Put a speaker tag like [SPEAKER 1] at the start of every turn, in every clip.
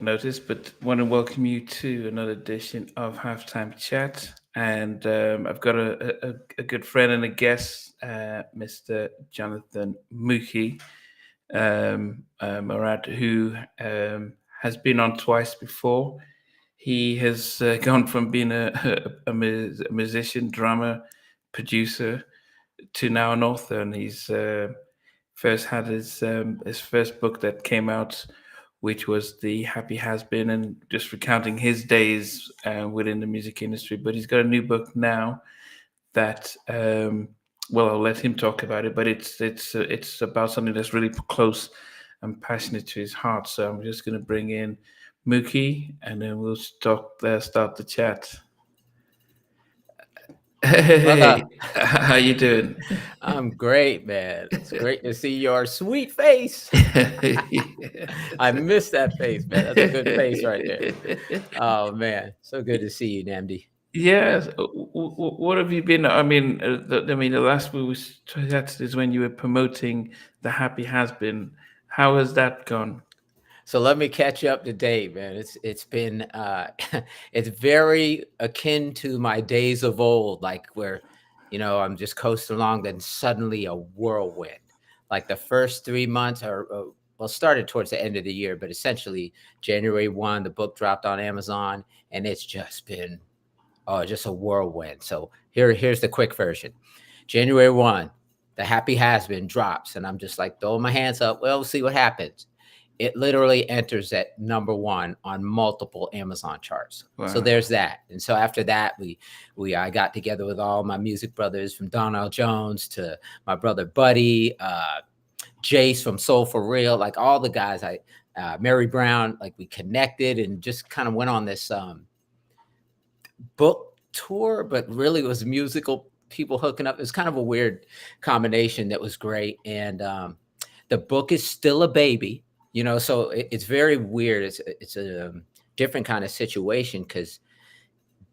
[SPEAKER 1] notice, but want to welcome you to another edition of Halftime Chat. And I've got a good friend and a guest, Mr. Jonathan Mookie Morant, who has been on twice before. He has gone from being a musician, drummer, producer to now an author, and he's first had his first book that came out, which was The Happy Has Been, and just recounting his days within the music industry. But he's got a new book now that, well, I'll let him talk about it. But it's about something that's really close and passionate to his heart. So I'm just going to bring in Mookie, and then we'll start the chat. Hey,
[SPEAKER 2] Brother,
[SPEAKER 1] how you doing?
[SPEAKER 2] I'm great, man. It's great to see your sweet face. I miss that face, man. That's a good face right there. Oh man, so good to see you, Namdi.
[SPEAKER 1] Yes. What have you been? I mean, the last we was chatted is when you were promoting the Happy Has Been. How has that gone?
[SPEAKER 2] So let me catch you up to date, man. It's been it's very akin to my days of old, like where I'm just coasting along, then suddenly a whirlwind. Like the first 3 months well, started towards the end of the year, but essentially January 1, the book dropped on Amazon, and it's just been just a whirlwind. So here's the quick version. January 1, the Happy Has Been drops, and I'm just like throwing my hands up. Well, we'll see what happens. It literally enters at number one on multiple Amazon charts. So
[SPEAKER 1] Wow.
[SPEAKER 2] there's that. And so after that, I got together with all my music brothers, from Donnell Jones to my brother Buddy, Jace from Soul for Real, like all the guys. Mary Brown, like we connected and just kind of went on this book tour, but really it was musical people hooking up. It was kind of a weird combination that was great. And the book is still a baby, so it's very weird. It's a different kind of situation because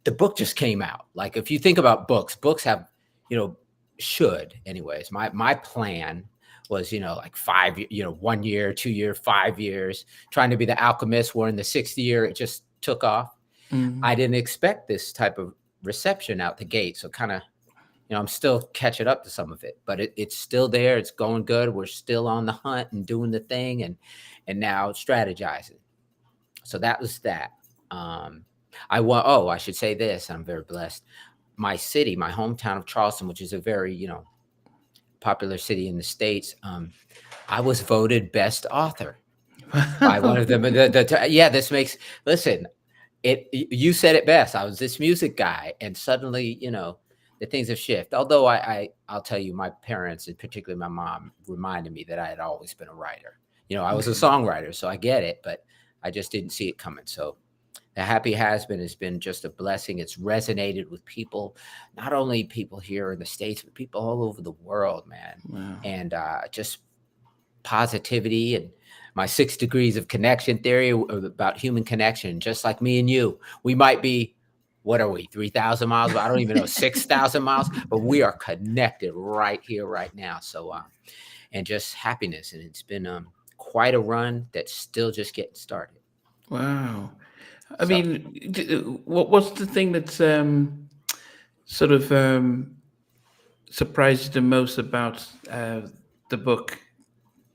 [SPEAKER 2] the book just came out. Like if you think about books have, you know, should anyways. My plan was, like 1 year, 2 year, 5 years, trying to be the alchemist. Where in the sixth year it just took off.
[SPEAKER 1] Mm.
[SPEAKER 2] I didn't expect this type of reception out the gate. So kind of, I'm still catching up to some of it, but it's still there. It's going good. We're still on the hunt and doing the thing and now strategizing. So that was that. Um, I should say this. I'm very blessed. My city, my hometown of Charleston, which is a very, popular city in the States. I was voted best author by one of them. Yeah, this makes, listen, you said it best. I was this music guy, and suddenly, the things have shifted. Although I'll tell you, my parents, and particularly my mom, reminded me that I had always been a writer. I was a songwriter, so I get it, but I just didn't see it coming. So the Happy has been just a blessing. It's resonated with people, not only people here in the States, but people all over the world, man.
[SPEAKER 1] Wow.
[SPEAKER 2] And just positivity and my 6 degrees of connection theory about human connection, just like me and you. We might be, what are we, 3,000 miles? I don't even know, 6,000 miles, but we are connected right here, right now. So, and just happiness. And it's been quite a run that's still just getting started.
[SPEAKER 1] Wow. I
[SPEAKER 2] So,
[SPEAKER 1] mean, what's the thing that's sort of surprised you the most about the book,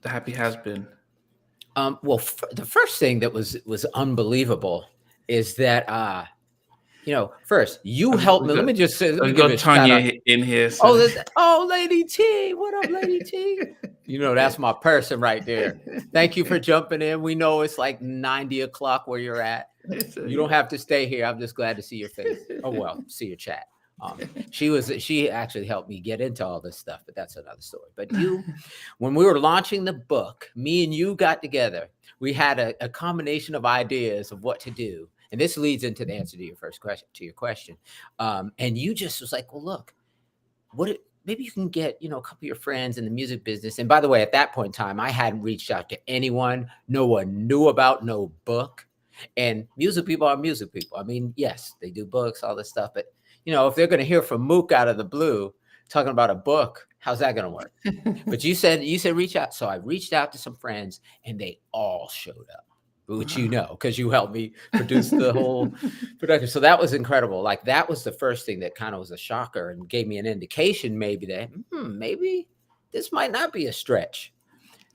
[SPEAKER 1] The Happy Has Been?
[SPEAKER 2] well, the first thing that was unbelievable is that, first you helped me. Let me just say, let me
[SPEAKER 1] We've
[SPEAKER 2] give you
[SPEAKER 1] got
[SPEAKER 2] a shout out.
[SPEAKER 1] Tanya in here, so.
[SPEAKER 2] Oh, Lady T. What up, Lady T? That's my person right there. Thank you for jumping in. We know it's like 90 o'clock where you're at. You don't have to stay here. I'm just glad to see your face. Oh, well, see your chat. She actually helped me get into all this stuff, but that's another story. But when we were launching the book, me and you got together. We had a combination of ideas of what to do. And this leads into the answer to your first question, and you just was like, well, look, maybe you can get, a couple of your friends in the music business. And by the way, at that point in time, I hadn't reached out to anyone. No one knew about no book. And music people are music people. I mean, yes, they do books, all this stuff. But, if they're going to hear from Mook out of the blue talking about a book, how's that going to work? But you said reach out. So I reached out to some friends and they all showed up. which
[SPEAKER 1] Wow.
[SPEAKER 2] because you helped me produce the whole production. So that was incredible. Like that was the first thing that kind of was a shocker and gave me an indication maybe that maybe this might not be a stretch.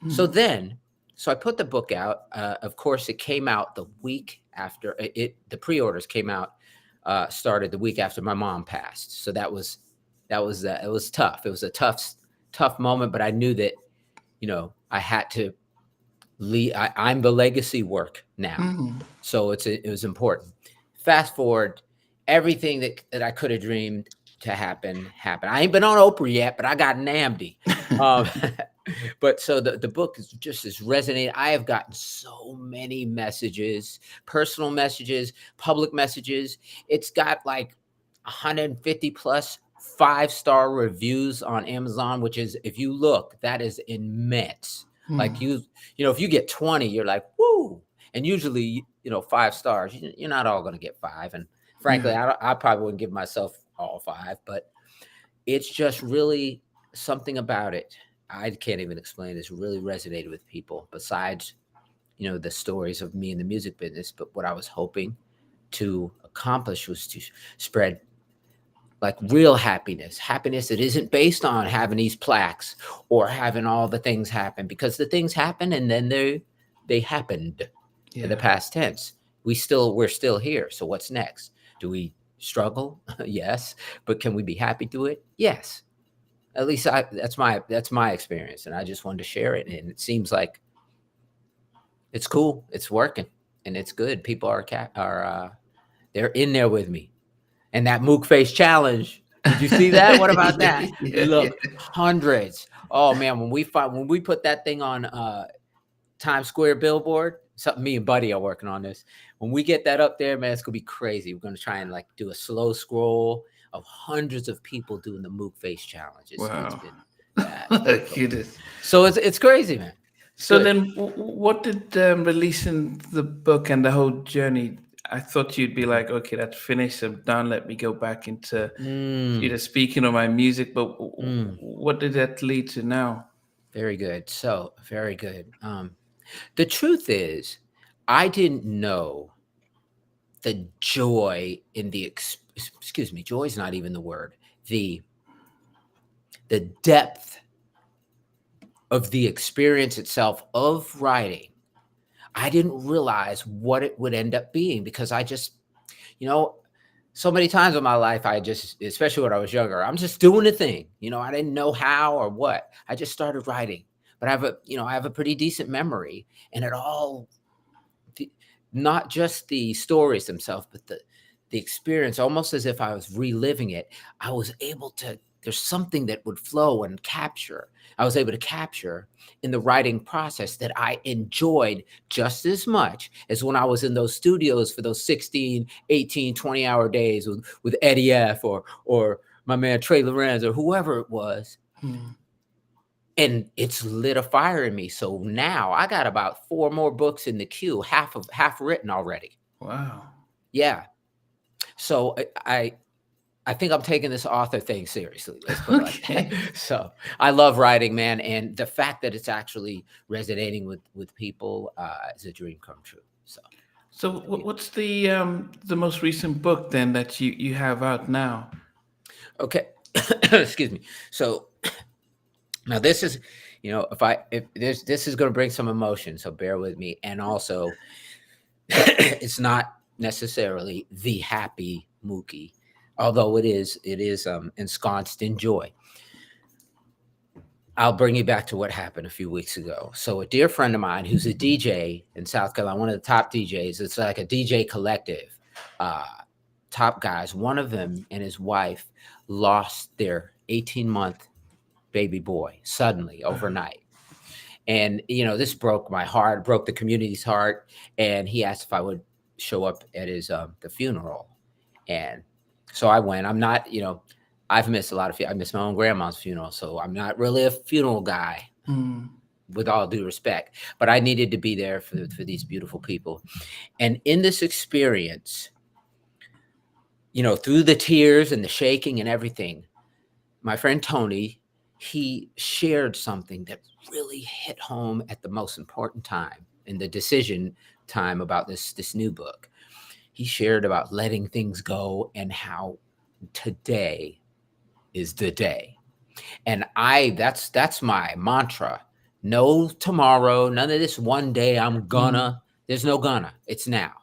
[SPEAKER 2] So
[SPEAKER 1] Mm.
[SPEAKER 2] then, so I put the book out. Of course, it came out the week after it. The pre-orders came out, started the week after my mom passed. So it was tough. It was a tough moment. But I knew that I had to lead. I'm the legacy work now,
[SPEAKER 1] Mm.
[SPEAKER 2] so it was important. Fast forward, everything that I could have dreamed to happen happened. I ain't been on Oprah yet, but I got Namdi. Um, but so the book is just as resonating. I have gotten so many messages, personal messages, public messages. It's got like 150 plus 5-star reviews on Amazon, which is, if you look, that is immense. Like
[SPEAKER 1] Mm.
[SPEAKER 2] if you get 20, you're like, woo. And usually, 5 stars, you're not all going to get 5. And frankly,
[SPEAKER 1] Yeah.
[SPEAKER 2] I probably wouldn't give myself all 5, but it's just really something about it. I can't even explain. It's really resonated with people besides, the stories of me in the music business. But what I was hoping to accomplish was to spread like real happiness that isn't based on having these plaques or having all the things happen, because the things happen and then they happened in the
[SPEAKER 1] Yeah.
[SPEAKER 2] past tense. We're still here. So what's next? Do we struggle? Yes. But can we be happy through it? Yes. At least that's my experience. And I just wanted to share it. And it seems like it's cool. It's working and it's good. People they're in there with me. And that Mook face challenge. Did you see that? What about
[SPEAKER 1] Yeah,
[SPEAKER 2] that?
[SPEAKER 1] yeah, yeah.
[SPEAKER 2] Look, hundreds. Oh man, when we put that thing on Times Square billboard, something me and Buddy are working on this. When we get that up there, man, it's gonna be crazy. We're gonna try and like do a slow scroll of hundreds of people doing the Mook face challenge. It's
[SPEAKER 1] Wow.
[SPEAKER 2] been it's been cool.
[SPEAKER 1] Goodness.
[SPEAKER 2] So it's crazy, man. It's
[SPEAKER 1] So
[SPEAKER 2] good.
[SPEAKER 1] then, what did releasing the book and the whole journey? I thought you'd be like, okay, that's finished. I'm done. Let me go back into
[SPEAKER 2] Mm,
[SPEAKER 1] speaking of my music. But
[SPEAKER 2] mm.
[SPEAKER 1] what did that lead to now?
[SPEAKER 2] Very good. So very good. The truth is, I didn't know the joy in excuse me, joy is not even the word. The the depth of the experience itself of writing. I didn't realize what it would end up being, because I just, you know, so many times in my life, especially when I was younger, I'm just doing the thing. I didn't know how or what. I just started writing. But I have a pretty decent memory, and it all, the, not just the stories themselves, but the experience, almost as if I was reliving it. I was able to. There's something that would flow and capture. I was able to capture in the writing process that I enjoyed just as much as when I was in those studios for those 16, 18, 20-hour days with Eddie F or my man Trey Lorenz or whoever it was.
[SPEAKER 1] Hmm.
[SPEAKER 2] And it's lit a fire in me. So now I got about 4 more books in the queue, half written already.
[SPEAKER 1] Wow.
[SPEAKER 2] Yeah. So I think I'm taking this author thing seriously. Let's put it like that.
[SPEAKER 1] Okay.
[SPEAKER 2] So I love writing, man, and the fact that it's actually resonating with people is a dream come true. So
[SPEAKER 1] So
[SPEAKER 2] yeah.
[SPEAKER 1] what's the most recent book then that you have out now?
[SPEAKER 2] Okay. Excuse me. So now this is, if this is going to bring some emotion, so bear with me. And also, it's not necessarily the happy Mookie, although it is ensconced in joy. I'll bring you back to what happened a few weeks ago. So a dear friend of mine who's a DJ in South Carolina, one of the top DJs, it's like a DJ collective, uh, top guys. One of them and his wife lost their 18-month baby boy suddenly overnight. And, this broke my heart, broke the community's heart. And he asked if I would show up at the funeral. And so I went. I'm not, I've missed a lot of, I missed my own grandma's funeral. So I'm not really a funeral guy,
[SPEAKER 1] Hmm.
[SPEAKER 2] with all due respect, but I needed to be there for these beautiful people. And in this experience, through the tears and the shaking and everything, my friend Tony, he shared something that really hit home at the most important time in the decision time about this new book. He shared about letting things go and how today is the day. And that's my mantra. No tomorrow, none of this one day I'm gonna. There's no gonna. It's now.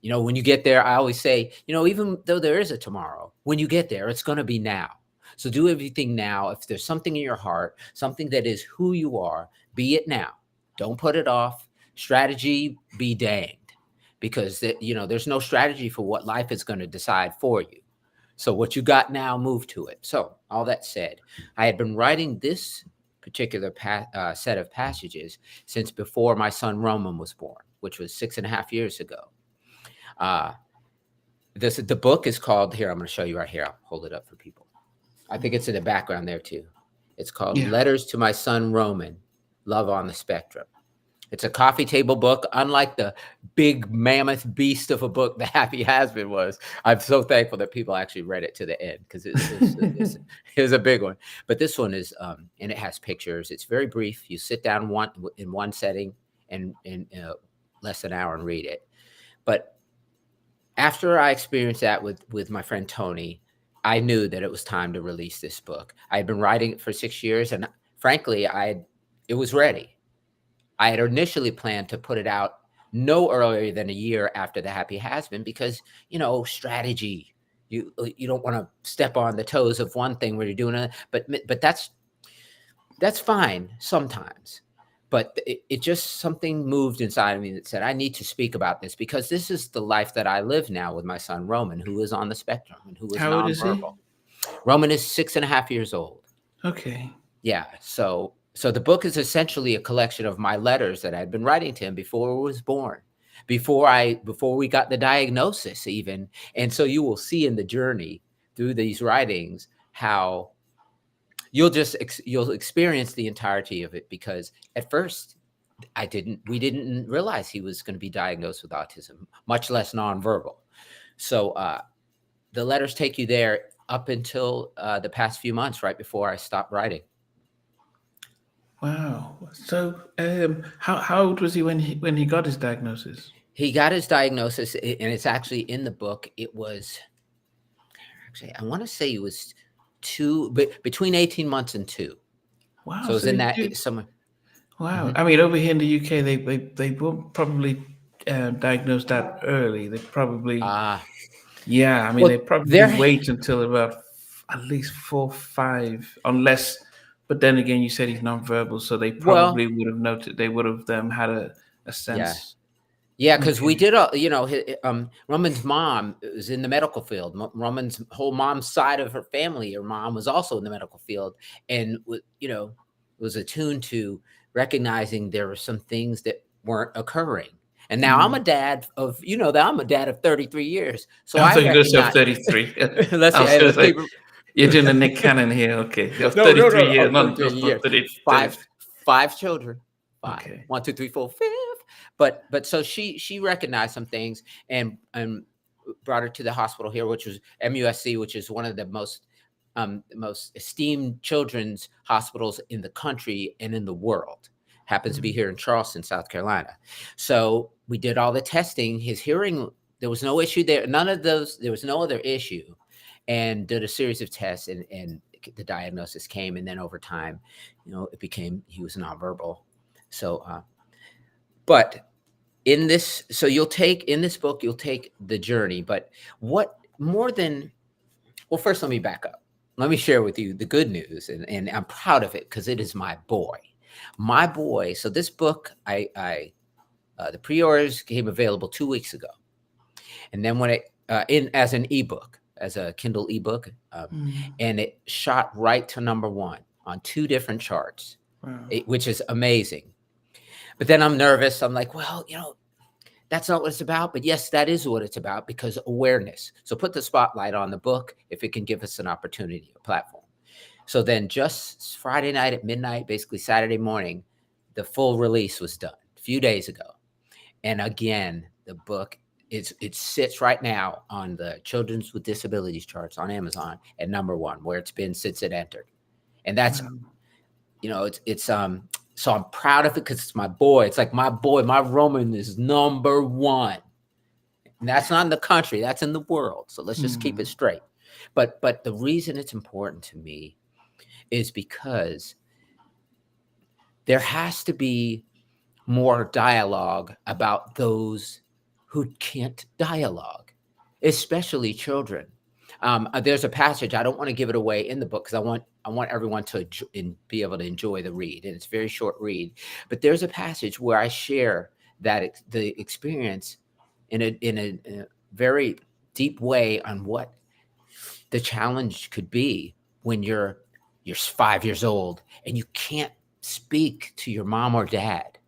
[SPEAKER 2] When you get there, I always say, even though there is a tomorrow, when you get there, it's gonna be now. So do everything now. If there's something in your heart, something that is who you are, be it now. Don't put it off. Strategy be danged, because there's no strategy for what life is going to decide for you. So what you got now, move to it. So all that said, I had been writing this particular set of passages since before my son Rōman was born, which was 6.5 years ago. The book is called, here, I'm going to show you right here. I'll hold it up for people. I think it's in the background there too. It's called Letters to My Son Rōman, Love on the Spectrum. It's a coffee table book, unlike the big mammoth beast of a book The Happy Husband was. I'm so thankful that people actually read it to the end, because it was a big one. But this one is, and it has pictures. It's very brief. You sit down in one setting and in less than an hour and read it. But after I experienced that with my friend Tony, I knew that it was time to release this book. I had been writing it for 6 years, and frankly, it was ready. I had initially planned to put it out no earlier than a year after The Happy Husband, because, strategy, you don't want to step on the toes of one thing where you're doing it, but that's fine sometimes. But it just, something moved inside of me that said, I need to speak about this, because this is the life that I live now with my son, Rōman, who is on the spectrum and who is
[SPEAKER 1] How old is he?
[SPEAKER 2] nonverbal. Rōman is 6.5 years old.
[SPEAKER 1] Okay.
[SPEAKER 2] Yeah. So the book is essentially a collection of my letters that I'd been writing to him before he was born, before we got the diagnosis even. And so you will see in the journey through these writings how you'll experience the entirety of it, because at first we didn't realize he was going to be diagnosed with autism, much less nonverbal. So the letters take you there up until the past few months, right before I stopped writing.
[SPEAKER 1] Wow. So, how old was he when he got his diagnosis?
[SPEAKER 2] He got his diagnosis, and it's actually in the book. It was I want to say it was between 18 months and 2.
[SPEAKER 1] Wow.
[SPEAKER 2] So it was in that somewhere.
[SPEAKER 1] Wow. I mean, over here in the UK, they won't probably diagnose that early. They probably they probably wait until about at least 4, 5, unless. But then again, you said he's nonverbal, so they probably would have noted. They would have had a sense.
[SPEAKER 2] Yeah, because we did Rōman's mom was in the medical field. Rōman's whole mom's side of her family, her mom was also in the medical field, and was attuned to recognizing there were some things that weren't occurring. And now I'm a dad of 33 years. So I recognize 33.
[SPEAKER 1] You're doing a Nick Cannon here, okay? 33 years, not 30.
[SPEAKER 2] Five children. 5.
[SPEAKER 1] Okay.
[SPEAKER 2] 1, 2, 3, 4, 5. But so she recognized some things and brought her to the hospital here, which was MUSC, which is one of the most esteemed children's hospitals in the country and in the world. Happens to be here in Charleston, South Carolina. So we did all the testing. His hearing, there was no issue there. None of those. There was no other issue. And did a series of tests, and the diagnosis came. And then over time, it became he was nonverbal. So, but in this, so in this book, you'll take the journey. But what more than, well, first let me back up. Let me share with you the good news, and I'm proud of it because it is my boy. My boy. So this book, the pre-orders came available 2 weeks ago, and then when it as an ebook, as a Kindle ebook, and it shot right to #1 on 2 different charts, which is amazing. But then I'm nervous. I'm like, well, that's not what it's about. But yes, that is what it's about, because awareness. So put the spotlight on the book if it can give us an opportunity, a platform. So then just Friday night at midnight, basically Saturday morning, the full release was done a few days ago. And again, the book, it sits right now on the Children's with Disabilities charts on Amazon at #1, where it's been since it entered. And that's, So I'm proud of it because it's my boy. It's like my boy, my Rōman is number one. And that's not in the country, that's in the world. So let's just keep it straight. But the reason it's important to me is because there has to be more dialogue about those who can't dialogue, especially children. There's a passage, I don't want to give it away in the book because I want everyone to be able to enjoy the read, and it's a very short read. But there's a passage where I share that the experience in a very deep way on what the challenge could be when you're 5 years old and you can't speak to your mom or dad.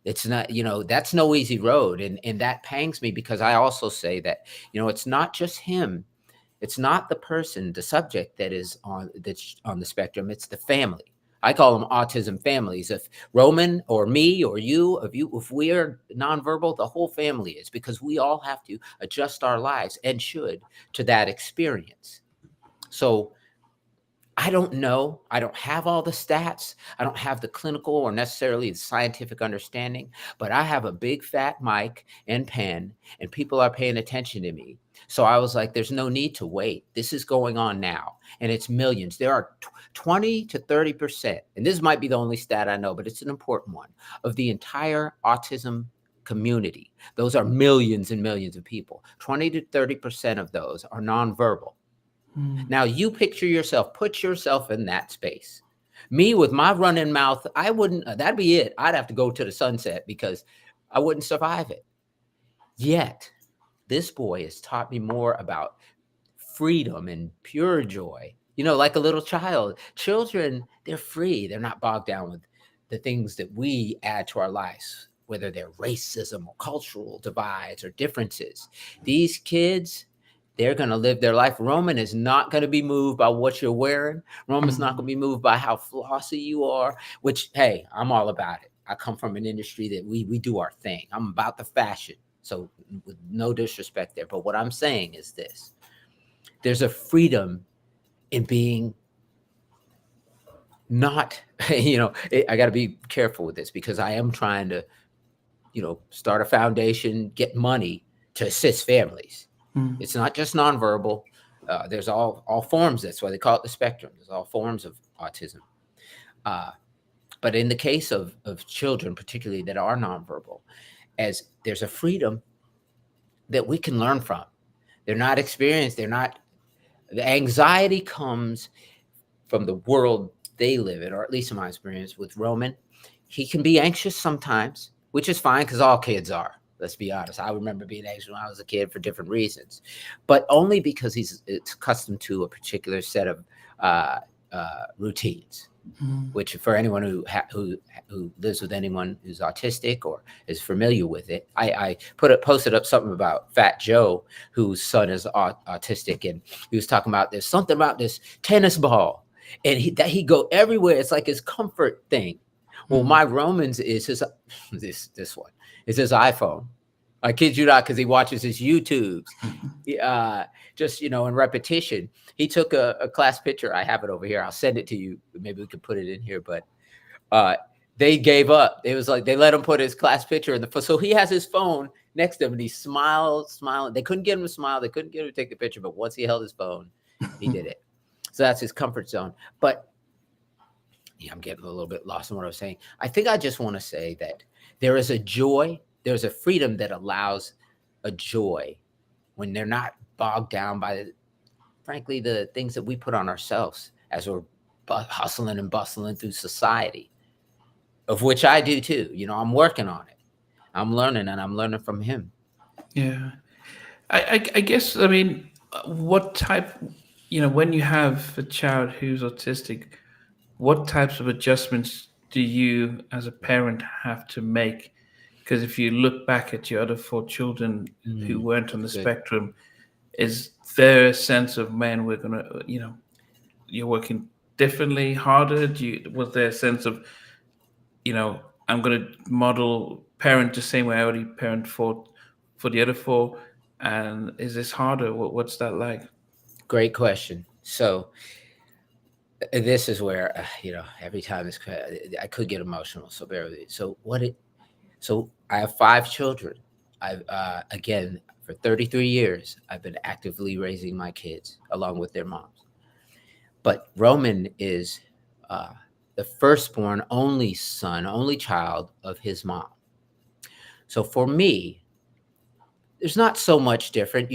[SPEAKER 2] It's not, that's no easy road. And that pangs me because I also say that, it's not just him. It's not the person, the subject that's on the spectrum. It's the family. I call them autism families. If Rōman or me or if we are nonverbal, the whole family is, because we all have to adjust our lives and should to that experience. So I don't know. I don't have all the stats. I don't have the clinical or necessarily the scientific understanding, but I have a big fat mic and pen, and people are paying attention to me. So I was like, there's no need to wait. This is going on now, and it's millions. There are 20 to 30%, and this might be the only stat I know, but it's an important one, of the entire autism community. Those are millions and millions of people. 20 to 30% of those are nonverbal. Now you put yourself in that space. Me with my running mouth, I wouldn't, that'd be it. I'd have to go to the sunset because I wouldn't survive it. Yet this boy has taught me more about freedom and pure joy, like a little child. Children, they're free. They're not bogged down with the things that we add to our lives, whether they're racism or cultural divides or differences. These kids, they're going to live their life. Rōman is not going to be moved by what you're wearing. Rōman's not going to be moved by how flossy you are, which, hey, I'm all about it. I come from an industry that we do our thing. I'm about the fashion. So with no disrespect there. But what I'm saying is this. There's a freedom in being not, I got to be careful with this because I am trying to, start a foundation, get money to assist families. It's not just nonverbal. There's all forms. That's why they call it the spectrum. There's all forms of autism. But in the case of children, particularly that are nonverbal, as there's a freedom that we can learn from. They're not experienced. The anxiety comes from the world they live in, or at least in my experience with Rōman. He can be anxious sometimes, which is fine because all kids are. Let's be honest. I remember being anxious when I was a kid for different reasons, but only because he's accustomed to a particular set of routines. Which, for anyone who lives with anyone who's autistic or is familiar with it, I posted up something about Fat Joe, whose son is autistic, and he was talking about there's something about this tennis ball, and he go everywhere. It's like his comfort thing. Well, my Rōman's is his this one is his iPhone. I kid you not, because he watches his YouTubes. Just, in repetition. He took a class picture. I have it over here. I'll send it to you. Maybe we could put it in here. But they gave up. It was like they let him put his class picture in so he has his phone next to him, and he's smiling. They couldn't get him to smile. They couldn't get him to take the picture. But once he held his phone, he did it. So that's his comfort zone. But I'm getting a little bit lost in what I was saying. I think I just want to say that there is a joy. There's a freedom that allows a joy when they're not bogged down by, frankly, the things that we put on ourselves as we're hustling and bustling through society, of which I do too. I'm working on it. I'm learning, and I'm learning from him.
[SPEAKER 1] Yeah. I guess, what type, when you have a child who's autistic, what types of adjustments do you as a parent have to make? Because if you look back at your other 4 children who weren't on the spectrum, is there a sense of, man, we're going to, you're working differently, harder? Was there a sense of, I'm going to model parent the same way I already parent for the other 4? And is this harder? What's that like?
[SPEAKER 2] Great question. So this is where every time I could get emotional. So bear with me. So I have 5 children. I've again, for 33 years, I've been actively raising my kids along with their moms. But Rōman is uh, the firstborn, only son, only child of his mom. So for me, there's not so much different.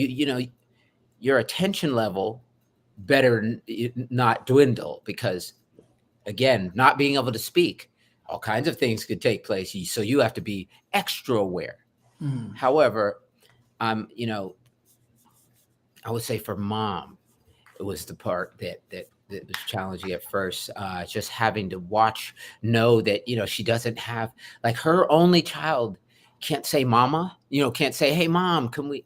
[SPEAKER 2] Your attention level better not dwindle, because again, not being able to speak, all kinds of things could take place. So you have to be extra aware.
[SPEAKER 1] Mm.
[SPEAKER 2] However, I would say for mom, it was the part that was challenging at first. Just having to know that she doesn't have, like, her only child can't say mama, can't say, hey mom, can we,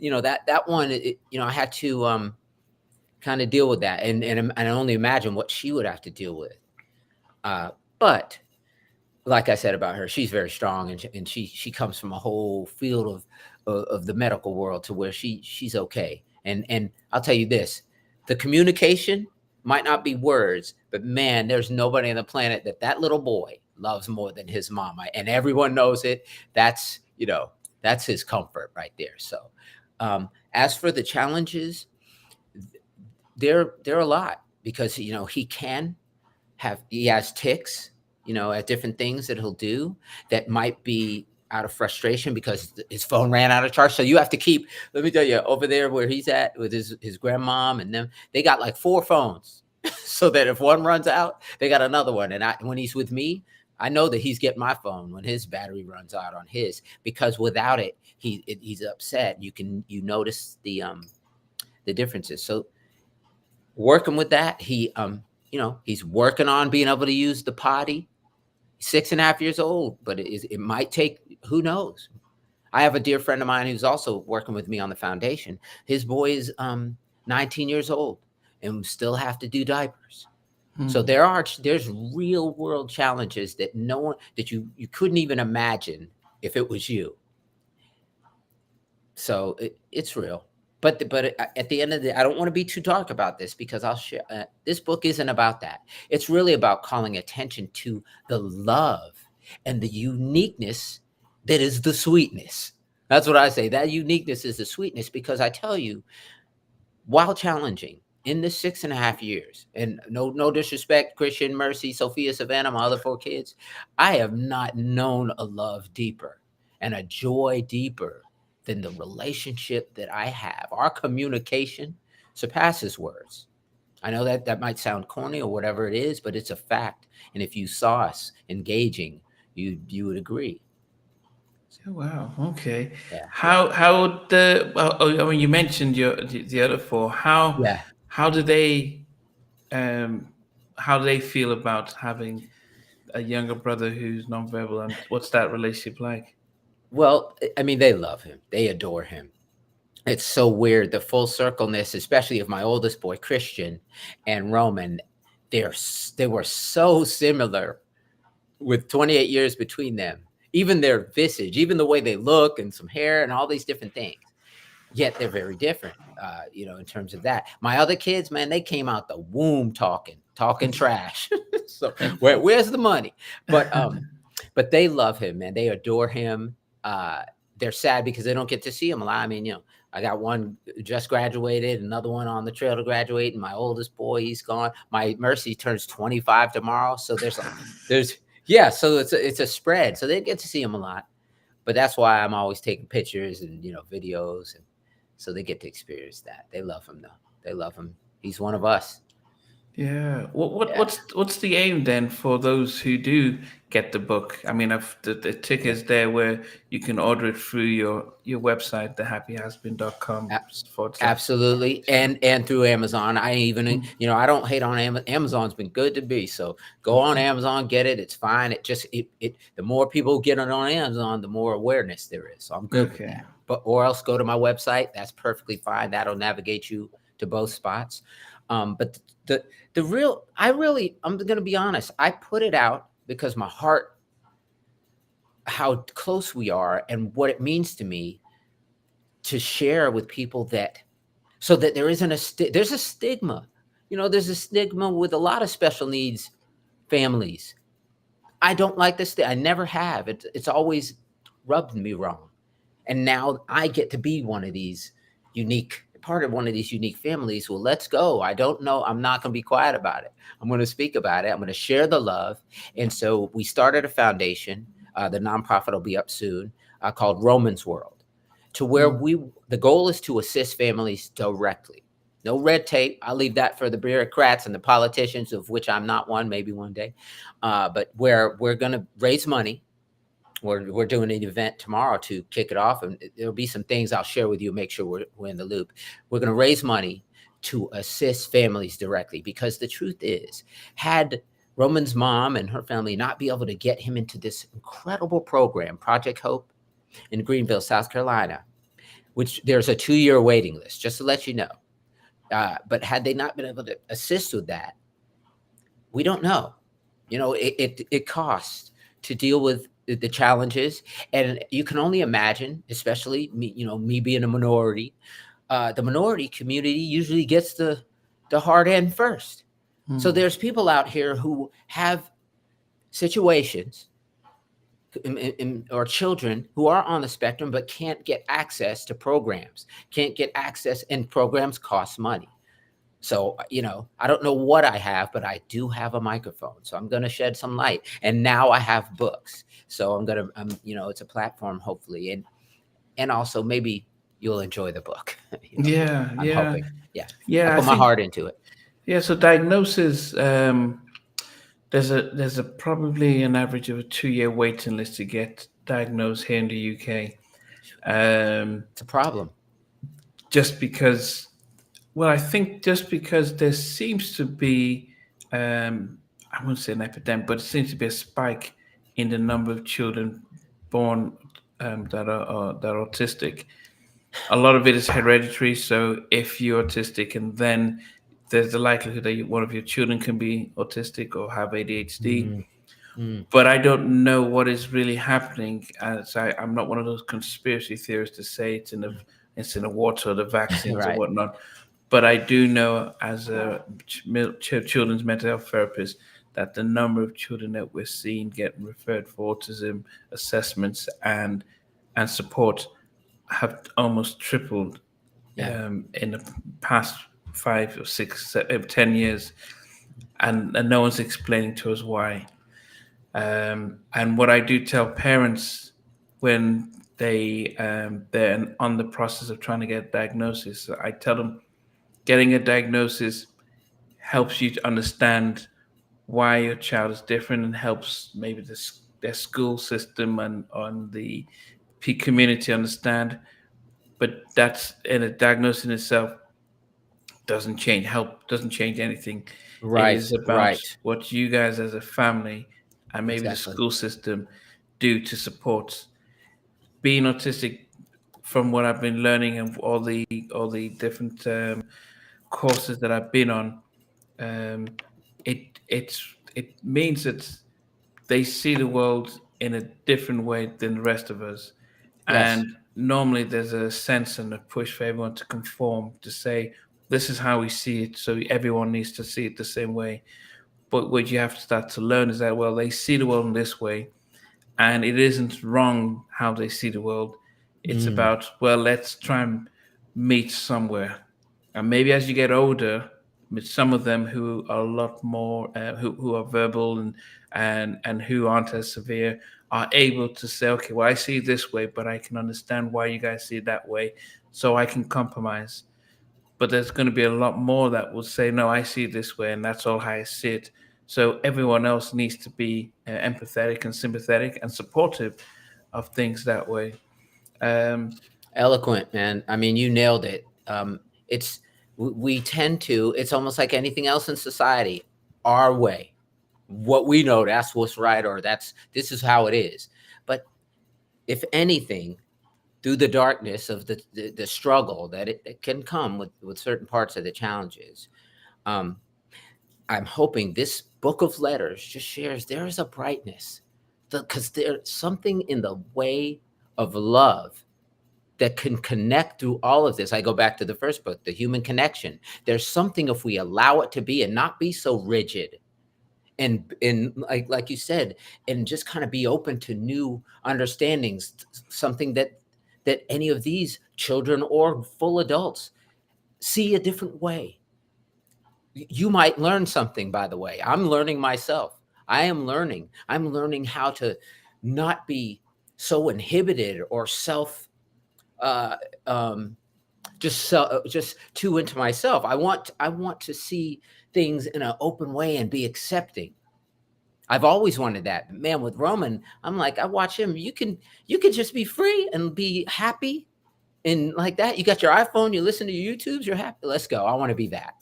[SPEAKER 2] that one, I had to kind of deal with that, and I only imagine what she would have to deal with. But like I said about her, she's very strong, and she comes from a whole field of the medical world, to where she's okay. And I'll tell you this: the communication might not be words, but man, there's nobody on the planet that little boy loves more than his mama, and everyone knows it. That's his comfort right there. So, as for the challenges, they're a lot, because he has ticks, at different things that he'll do, that might be out of frustration because his phone ran out of charge. So you have to keep, let me tell you, over there where he's at with his grandmom and them, they got like 4 phones so that if one runs out, they got another one. And when he's with me, I know that he's getting my phone when his battery runs out on his, because without it, he's upset. You notice the differences. So working with that, he's working on being able to use the potty. 6.5 years old, but it might take, who knows. I have a dear friend of mine who's also working with me on the foundation. His boy is 19 years old and still have to do diapers. So there's real world challenges that you couldn't even imagine if it was you. So it's real. But at the end of the day, I don't want to be too dark about this, because I'll share. This book isn't about that. It's really about calling attention to the love and the uniqueness that is the sweetness. That's what I say. That uniqueness is the sweetness, because I tell you, while challenging in the 6.5 years, and no disrespect, Christian, Mercy, Sophia, Savannah, my other 4 kids, I have not known a love deeper and a joy deeper than the relationship that I have. Our communication surpasses words. I know that might sound corny or whatever it is, but it's a fact. And if you saw us engaging, you would agree.
[SPEAKER 1] Oh, wow. Okay.
[SPEAKER 2] Yeah, yeah,
[SPEAKER 1] How would the well, I mean, you mentioned the other 4.
[SPEAKER 2] yeah.
[SPEAKER 1] How do they um how do they feel about having a younger brother who's nonverbal, and what's that relationship like?
[SPEAKER 2] Well, I mean, they love him. They adore him. It's so weird, the full circleness, especially of my oldest boy, Christian, and Rōman. They were so similar, with 28 years between them. Even their visage, even the way they look, and some hair and all these different things. Yet they're very different, in terms of that. My other kids, man, they came out the womb talking trash. So where's the money? But they love him, man. They adore him. They're sad because they don't get to see him a lot. I mean, I got one just graduated, another one on the trail to graduate, and my oldest boy, he's gone. My Mercy turns 25 tomorrow, so yeah, so it's a spread. So they get to see him a lot, but that's why I'm always taking pictures and videos, and so they get to experience that. They love him though. They love him. He's one of us.
[SPEAKER 1] Yeah.
[SPEAKER 2] Yeah.
[SPEAKER 1] What's the aim then for those who do get the book? I mean, the
[SPEAKER 2] Yeah.
[SPEAKER 1] tickets there where you can order it through your website, thehappyhusband.com /.
[SPEAKER 2] Absolutely, and through Amazon. I even, I don't hate on Amazon. Amazon's been good to me. So go on Amazon, get it. It's fine. The more people get it on Amazon, the more awareness there is. So I'm good with
[SPEAKER 1] Okay.
[SPEAKER 2] that. Or else go to my website. That's perfectly fine. That'll navigate you to both spots. But I'm going to be honest. I put it out because my heart, how close we are, and what it means to me to share with people, so that there isn't there's a stigma. There's a stigma with a lot of special needs families. I don't like this thing. I never have. It's always rubbed me wrong. And now I get to be part of one of these unique families. Well, let's go. I don't know. I'm not going to be quiet about it. I'm going to speak about it. I'm going to share the love. And so we started a foundation. The nonprofit will be up soon, called Rōman's World, to where the goal is to assist families directly. No red tape. I'll leave that for the bureaucrats and the politicians, of which I'm not one, maybe one day. But where we're going to raise money. We're doing an event tomorrow to kick it off, and there'll be some things I'll share with you, make sure we're in the loop. We're going to raise money to assist families directly, because the truth is, had Rōman's mom and her family not be able to get him into this incredible program, Project Hope, in Greenville, South Carolina, which there's a 2-year waiting list, just to let you know. But had they not been able to assist with that, we don't know. It costs to deal with the challenges, and you can only imagine, especially me being a minority. The minority community usually gets the hard end first. So there's people out here who have situations or children who are on the spectrum but can't get access to programs, can't get access, and programs cost money. So, I don't know what I have, but I do have a microphone. So I'm going to shed some light. And now I have books. So it's a platform, hopefully. And also maybe you'll enjoy the book.
[SPEAKER 1] Yeah,
[SPEAKER 2] I'm
[SPEAKER 1] yeah,
[SPEAKER 2] hoping. Yeah.
[SPEAKER 1] yeah.
[SPEAKER 2] I
[SPEAKER 1] I
[SPEAKER 2] put my
[SPEAKER 1] think
[SPEAKER 2] heart into it.
[SPEAKER 1] yeah. So diagnosis. There's a probably an average of a 2-year waiting list to get diagnosed here in the UK.
[SPEAKER 2] It's a problem.
[SPEAKER 1] Just because, well, I think just because there seems to be, I wouldn't say an epidemic, but it seems to be a spike in the number of children born that are autistic. A lot of it is hereditary. So if you're autistic, and then there's the likelihood that one of your children can be autistic or have ADHD.
[SPEAKER 2] Mm, mm,
[SPEAKER 1] But I don't know what is really happening. As I'm not one of those conspiracy theorists to say it's in the water, or the vaccines, or
[SPEAKER 2] right.
[SPEAKER 1] whatnot. But I do know, as a children's mental health therapist, that the number of children that we're seeing getting referred for autism assessments and support have almost tripled
[SPEAKER 2] Yeah.
[SPEAKER 1] in the past 5 or 6, 10 years, and no one's explaining to us why. And what I do tell parents when they're on the process of trying to get a diagnosis, I tell them getting a diagnosis helps you to understand why your child is different, and helps maybe their school system and on the community understand. But that's in a diagnosis in itself doesn't change anything. It
[SPEAKER 2] Right.
[SPEAKER 1] is about
[SPEAKER 2] Right.
[SPEAKER 1] what you guys as a family and maybe the
[SPEAKER 2] Exactly.
[SPEAKER 1] school system do to support being autistic. From what I've been learning and all the different courses that I've been on, um, it means that they see the world in a different way than the rest of us.
[SPEAKER 2] Yes.
[SPEAKER 1] And normally there's a sense and a push for everyone to conform, to say, this is how we see it, so everyone needs to see it the same way. But what you have to start to learn is that, well, they see the world in this way, and it isn't wrong how they see the world. It's
[SPEAKER 2] Mm,
[SPEAKER 1] about, well, let's try and meet somewhere. And maybe as you get older, with some of them who are a lot more who are verbal and who aren't as severe, are able to say, okay, well, I see it this way, but I can understand why you guys see it that way, so I can compromise. But there's going to be a lot more that will say, no, I see it this way, and that's all how I see it. So everyone else needs to be empathetic and sympathetic and supportive of things that way. Um,
[SPEAKER 2] eloquent, man. I mean, you nailed it. It's we tend to. It's almost like anything else in society. Our way, what we know, that's what's right, or this is how it is. But if anything, through the darkness of the struggle that it can come with certain parts of the challenges, um, I'm hoping this book of letters just shares there is a brightness, because there's something in the way of love that can connect through all of this. I go back to the first book, The Human Connection. There's something, if we allow it to be and not be so rigid, and like you said, and just kind of be open to new understandings, something that any of these children or full adults see a different way. You might learn something, by the way. I'm learning myself. I'm learning how to not be so inhibited or self uh just too into myself. I want to see things in an open way and be accepting. I've always wanted that. Man, with Rōman, I'm like, I watch him. You can just be free and be happy and like that. You got your iPhone, you listen to your YouTubes, you're happy. Let's go. I want to be that.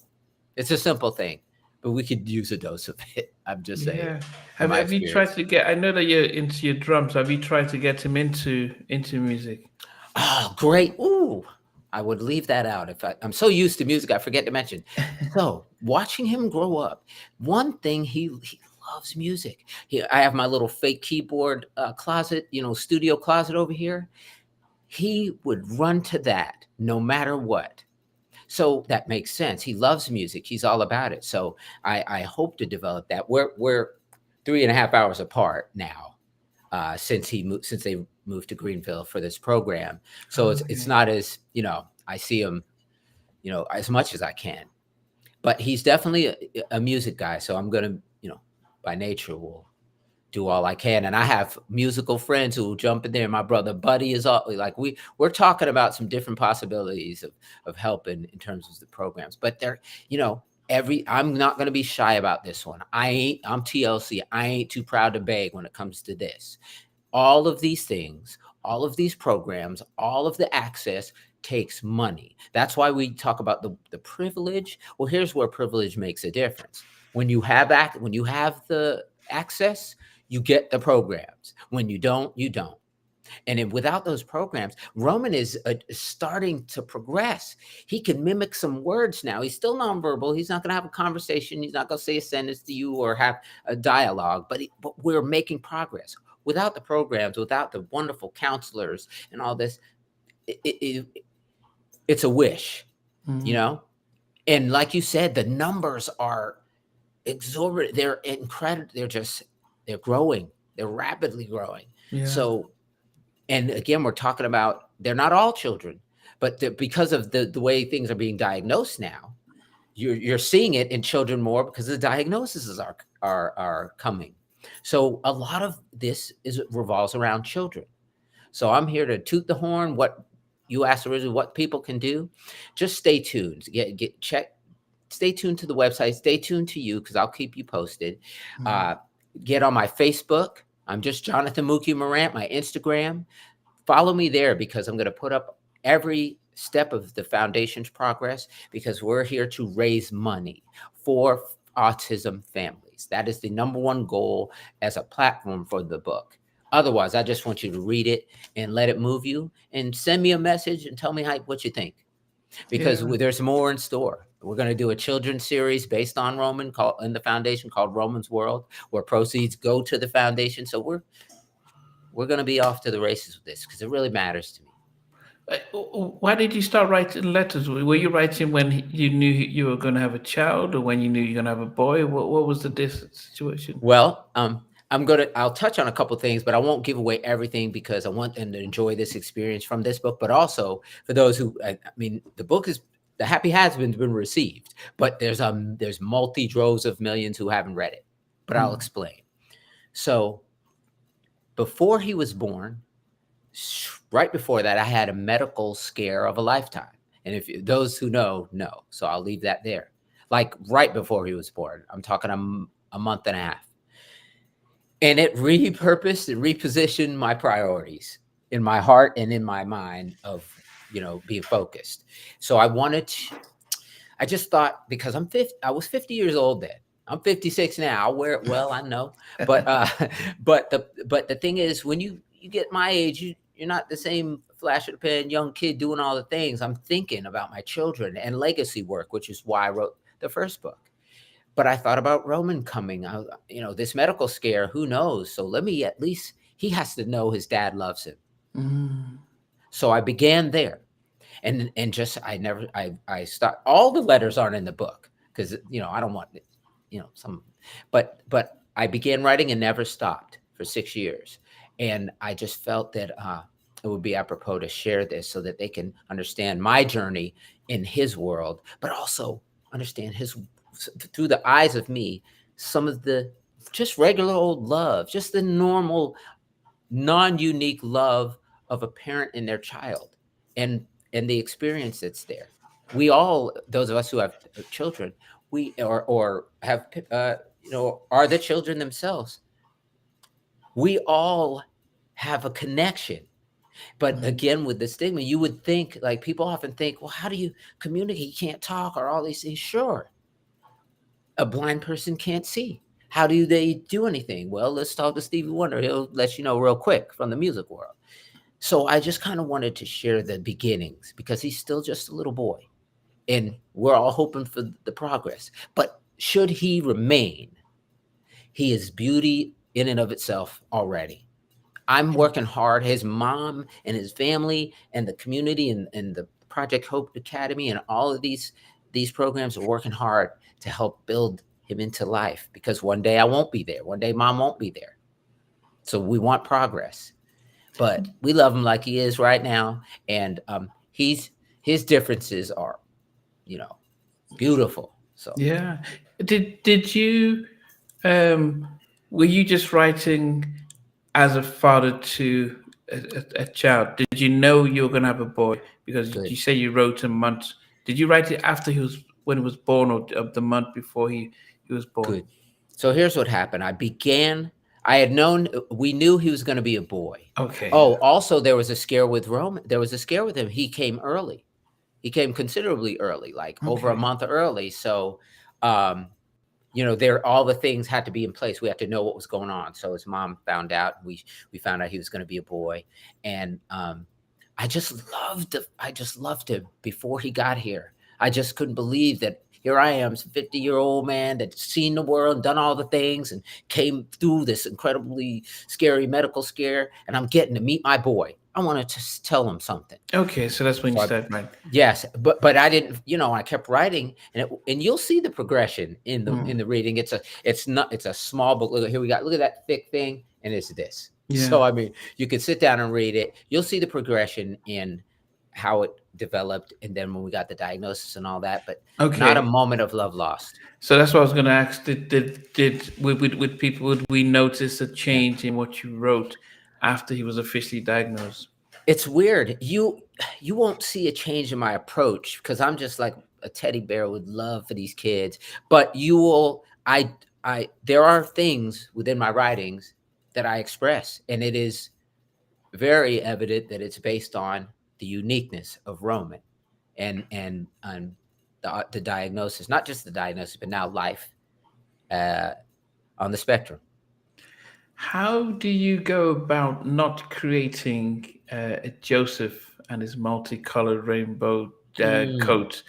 [SPEAKER 2] It's a simple thing, but we could use a dose of it. I'm just saying,
[SPEAKER 1] Yeah.
[SPEAKER 2] from my
[SPEAKER 1] Have you tried
[SPEAKER 2] experience.
[SPEAKER 1] to get? I know that you're into your drums. Have you tried to get him into music?
[SPEAKER 2] Oh, great. Ooh, I would leave that out if I'm so used to music, I forget to mention. So watching him grow up, one thing he loves music. I have my little fake keyboard closet, studio closet over here. He would run to that no matter what. So that makes sense. He loves music. He's all about it. So I hope to develop that. We're 3.5 hours apart now, since they moved to Greenville for this program. So it's
[SPEAKER 1] Okay.
[SPEAKER 2] not as, I see him, as much as I can. But he's definitely a music guy. So I'm gonna, by nature will do all I can. And I have musical friends who will jump in there. My brother Buddy is all like we're talking about some different possibilities of helping in terms of the programs. But they're, I'm not gonna be shy about this one. I'm TLC. I ain't too proud to beg when it comes to this. All of these things, all of these programs, all of the access takes money. That's why we talk about the privilege. Well, here's where privilege makes a difference. When you have the access, you get the programs. When you don't, you don't. And without those programs, Rōman is starting to progress. He can mimic some words now. He's still nonverbal. He's not going to have a conversation. He's not going to say a sentence to you or have a dialogue, but we're making progress. Without the programs, without the wonderful counselors and all this, it's a wish, you
[SPEAKER 1] Mhm.
[SPEAKER 2] know? And like you said, the numbers are exorbitant. They're incredible. They're growing. They're rapidly growing.
[SPEAKER 1] Yeah.
[SPEAKER 2] So, and again, we're talking about they're not all children, but because of the way things are being diagnosed now, you're seeing it in children more because the diagnoses are coming. So a lot of this revolves around children. So I'm here to toot the horn. What you asked originally, what people can do, just stay tuned. Check. Stay tuned to the website. Stay tuned to you because I'll keep you posted.
[SPEAKER 1] Mhm.
[SPEAKER 2] Uh, get on my Facebook. I'm just Jonathan Mookie Morant. My Instagram. Follow me there because I'm going to put up every step of the foundation's progress because we're here to raise money for autism families. That is the number one goal as a platform for the book. Otherwise, I just want you to read it and let it move you and send me a message and tell me what you think because
[SPEAKER 1] Yeah.
[SPEAKER 2] there's more in store. We're going to do a children's series based on Rōman called in the foundation called Rōman's World, where proceeds go to the foundation. So we're going to be off to the races with this because it really matters to me.
[SPEAKER 1] Why did you start writing letters? Were you writing when you knew you were going to have a child, or when you knew you were going to have a boy? What was this situation?
[SPEAKER 2] Well, I'll touch on a couple things, but I won't give away everything because I want them to enjoy this experience from this book. But also for those who, I mean, the happy has been received, but there's multi droves of millions who haven't read it. But I'll
[SPEAKER 1] Mm.
[SPEAKER 2] explain. So before he was born, right before that, I had a medical scare of a lifetime. And if those who know, so I'll leave that there. Like right before he was born, I'm talking a month and a half. And it repurposed and repositioned my priorities in my heart and in my mind of, being focused. So I just thought because I was 50 years old then. I'm 56 now. I'll wear it well, I know. But but the thing is when you get my age, you're not the same flash of the pan young kid doing all the things. I'm thinking about my children and legacy work, which is why I wrote the first book. But I thought about Rōman coming. This medical scare, who knows? So let me at least he has to know his dad loves him.
[SPEAKER 1] Mm.
[SPEAKER 2] So I began there, and just I start. All the letters aren't in the book because I don't want some, but I began writing and never stopped for 6 years, and I just felt that it would be apropos to share this so that they can understand my journey in his world, but also understand his through the eyes of me some of the just regular old love, just the normal non-unique love of a parent and their child, and the experience that's there. We all, those of us who have children, we or have are the children themselves, we all have a connection. But again, with the stigma, you would think, like, people often think, well, how do you communicate? You can't talk or all these things. Sure, a blind person can't see. How do they do anything? Well, let's talk to Stevie Wonder. He'll let you know real quick from the music world. So I just kind of wanted to share the beginnings because he's still just a little boy, and we're all hoping for the progress. But should he remain, he is beauty in and of itself already. I'm working hard. His mom and his family and the community and the Project Hope Academy and all of these programs are working hard to help build him into life, because one day I won't be there. One day mom won't be there. So we want progress, but we love him like he is right now. And his differences are, beautiful. So
[SPEAKER 1] Yeah. Did you were you just writing as a father to a child? Did you know you were going to have a boy? Because
[SPEAKER 2] good.
[SPEAKER 1] you say you wrote a month. Did you write it after when he was born, or the month before he was born?
[SPEAKER 2] Good. So here's what happened. I had known, we knew he was going to be a boy.
[SPEAKER 1] Okay.
[SPEAKER 2] Oh, also there was a scare with Rōman. There was a scare with him. He came early. He came considerably early, like over a
[SPEAKER 1] Okay.
[SPEAKER 2] month early. So, there, all the things had to be in place. We had to know what was going on. So his mom found out, we found out he was going to be a boy. And, I just loved him before he got here. I just couldn't believe that here I am, 50-year-old man that's seen the world and done all the things and came through this incredibly scary medical scare, and I'm getting to meet my boy. I wanted to tell him something.
[SPEAKER 1] Okay, so that's when you
[SPEAKER 2] So
[SPEAKER 1] started writing.
[SPEAKER 2] yes, but I didn't, I kept writing, and you'll see the progression in the reading. It's a small book. Look, here we got, look at that thick thing, and it's this.
[SPEAKER 1] Yeah.
[SPEAKER 2] So I mean, you can sit down and read it. You'll see the progression in how it developed, and then when we got the diagnosis and all that, but not a
[SPEAKER 1] Okay.
[SPEAKER 2] moment of love lost.
[SPEAKER 1] So that's what I was going to ask. Did with people, would we notice a change in what you wrote after he was officially diagnosed?
[SPEAKER 2] It's weird. You won't see a change in my approach because I'm just like a teddy bear with love for these kids. But you will. There are things within my writings that I express, and it is very evident that it's based on the uniqueness of Rōman and the diagnosis, not just the diagnosis, but now life on the spectrum.
[SPEAKER 1] How do you go about not creating a Joseph and his multicolored rainbow coat,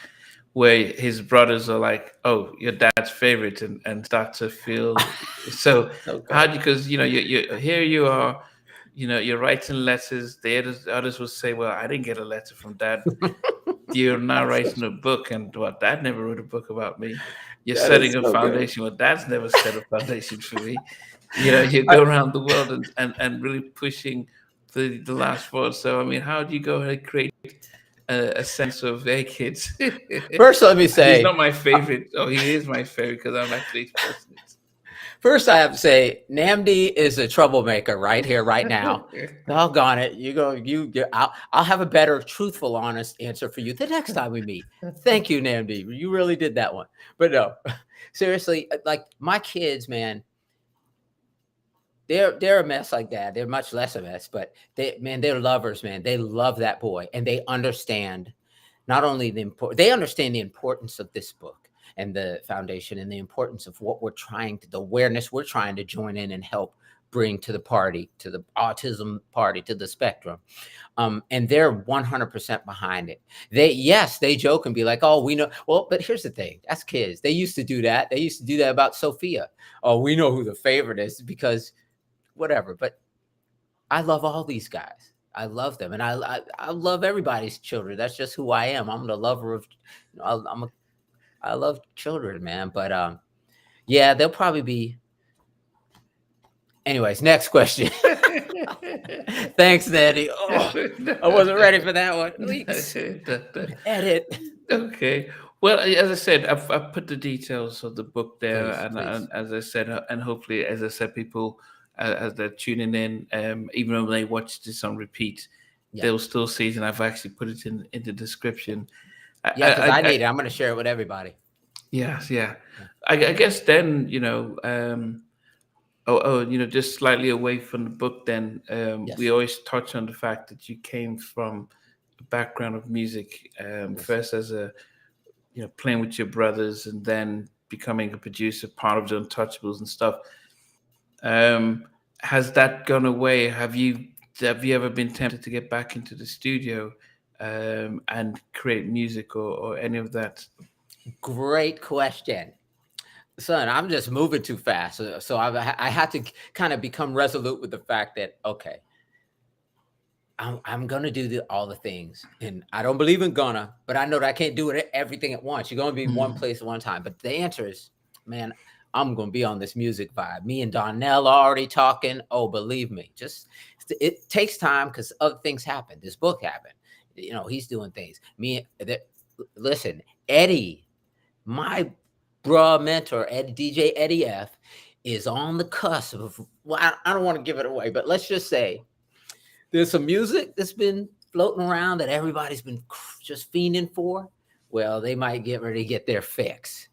[SPEAKER 1] where his brothers are like, "Oh, your dad's favorite," and start to feel so?
[SPEAKER 2] Okay.
[SPEAKER 1] How do because you here you are, you're writing letters. The others will say, "Well, I didn't get a letter from dad." You're now writing a book, and well, dad never wrote a book about me. You're
[SPEAKER 2] That is
[SPEAKER 1] setting a
[SPEAKER 2] so good.
[SPEAKER 1] foundation. Well, dad's never set a foundation for me. You go around the world and really pushing the last word. So, I mean, how do you go ahead and create a sense of, hey, kids?
[SPEAKER 2] First, let me
[SPEAKER 1] He's
[SPEAKER 2] say,
[SPEAKER 1] not my favorite. Oh, he is my favorite because I'm actually expressing it.
[SPEAKER 2] first, I have to say, Namdi is a troublemaker right here, right now. Doggone it! I'll have a better, truthful, honest answer for you the next time we meet. Thank you, Namdi. You really did that one. But no, seriously, like my kids, man, they're a mess like that. They're much less a mess, but they're lovers, man. They love that boy, and they understand not only they understand the importance of this book and the foundation and the importance of what the awareness we're trying to join in and help bring to the party, to the autism party, to the spectrum. And they're 100% behind it. They joke and be like, "Oh, we know." Well, but here's the thing. That's kids. They used to do that. They used to do that about Sophia. Oh, we know who the favorite is because whatever. But I love all these guys. I love them, and I love everybody's children. That's just who I am. I'm the lover of, I love children, man. But yeah, they'll probably be. Anyways, next question. Thanks, Daddy. Oh, I wasn't ready for that one. Leaks. Edit.
[SPEAKER 1] Okay. Well, as I said, I've put the details of the book there,
[SPEAKER 2] Please,
[SPEAKER 1] and
[SPEAKER 2] please.
[SPEAKER 1] as I said, and hopefully, as I said, people as they're tuning in, even though they watch this on repeat,
[SPEAKER 2] Yeah.
[SPEAKER 1] they'll still see it, and I've actually put it in the description.
[SPEAKER 2] Yeah, because I
[SPEAKER 1] I
[SPEAKER 2] need it. I'm going to share it with everybody.
[SPEAKER 1] yes, yeah.
[SPEAKER 2] Yeah.
[SPEAKER 1] I guess then just slightly away from the book. Then we
[SPEAKER 2] Yes.
[SPEAKER 1] always touch on the fact that you came from a background of music,
[SPEAKER 2] Yes.
[SPEAKER 1] first as a playing with your brothers, and then becoming a producer, part of the Untouchables and stuff. Um, has that gone away? Have you ever been tempted to get back into the studio and create music or any of that?
[SPEAKER 2] Great question. Son, I'm just moving too fast. So I had to kind of become resolute with the fact that, okay, I'm gonna do all the things, and I don't believe in gonna, but I know that I can't do it everything at once. You're gonna be in one place at one time. But the answer is, man, I'm gonna be on this music vibe. Me and Donnell are already talking. Oh, believe me, just it takes time because other things happen. This book happened. He's doing things. Listen, Eddie, my bruh mentor, DJ Eddie F, is on the cusp of. Well, I don't want to give it away, but let's just say there's some music that's been floating around that everybody's been just fiending for. Well, they might get ready to get their fix.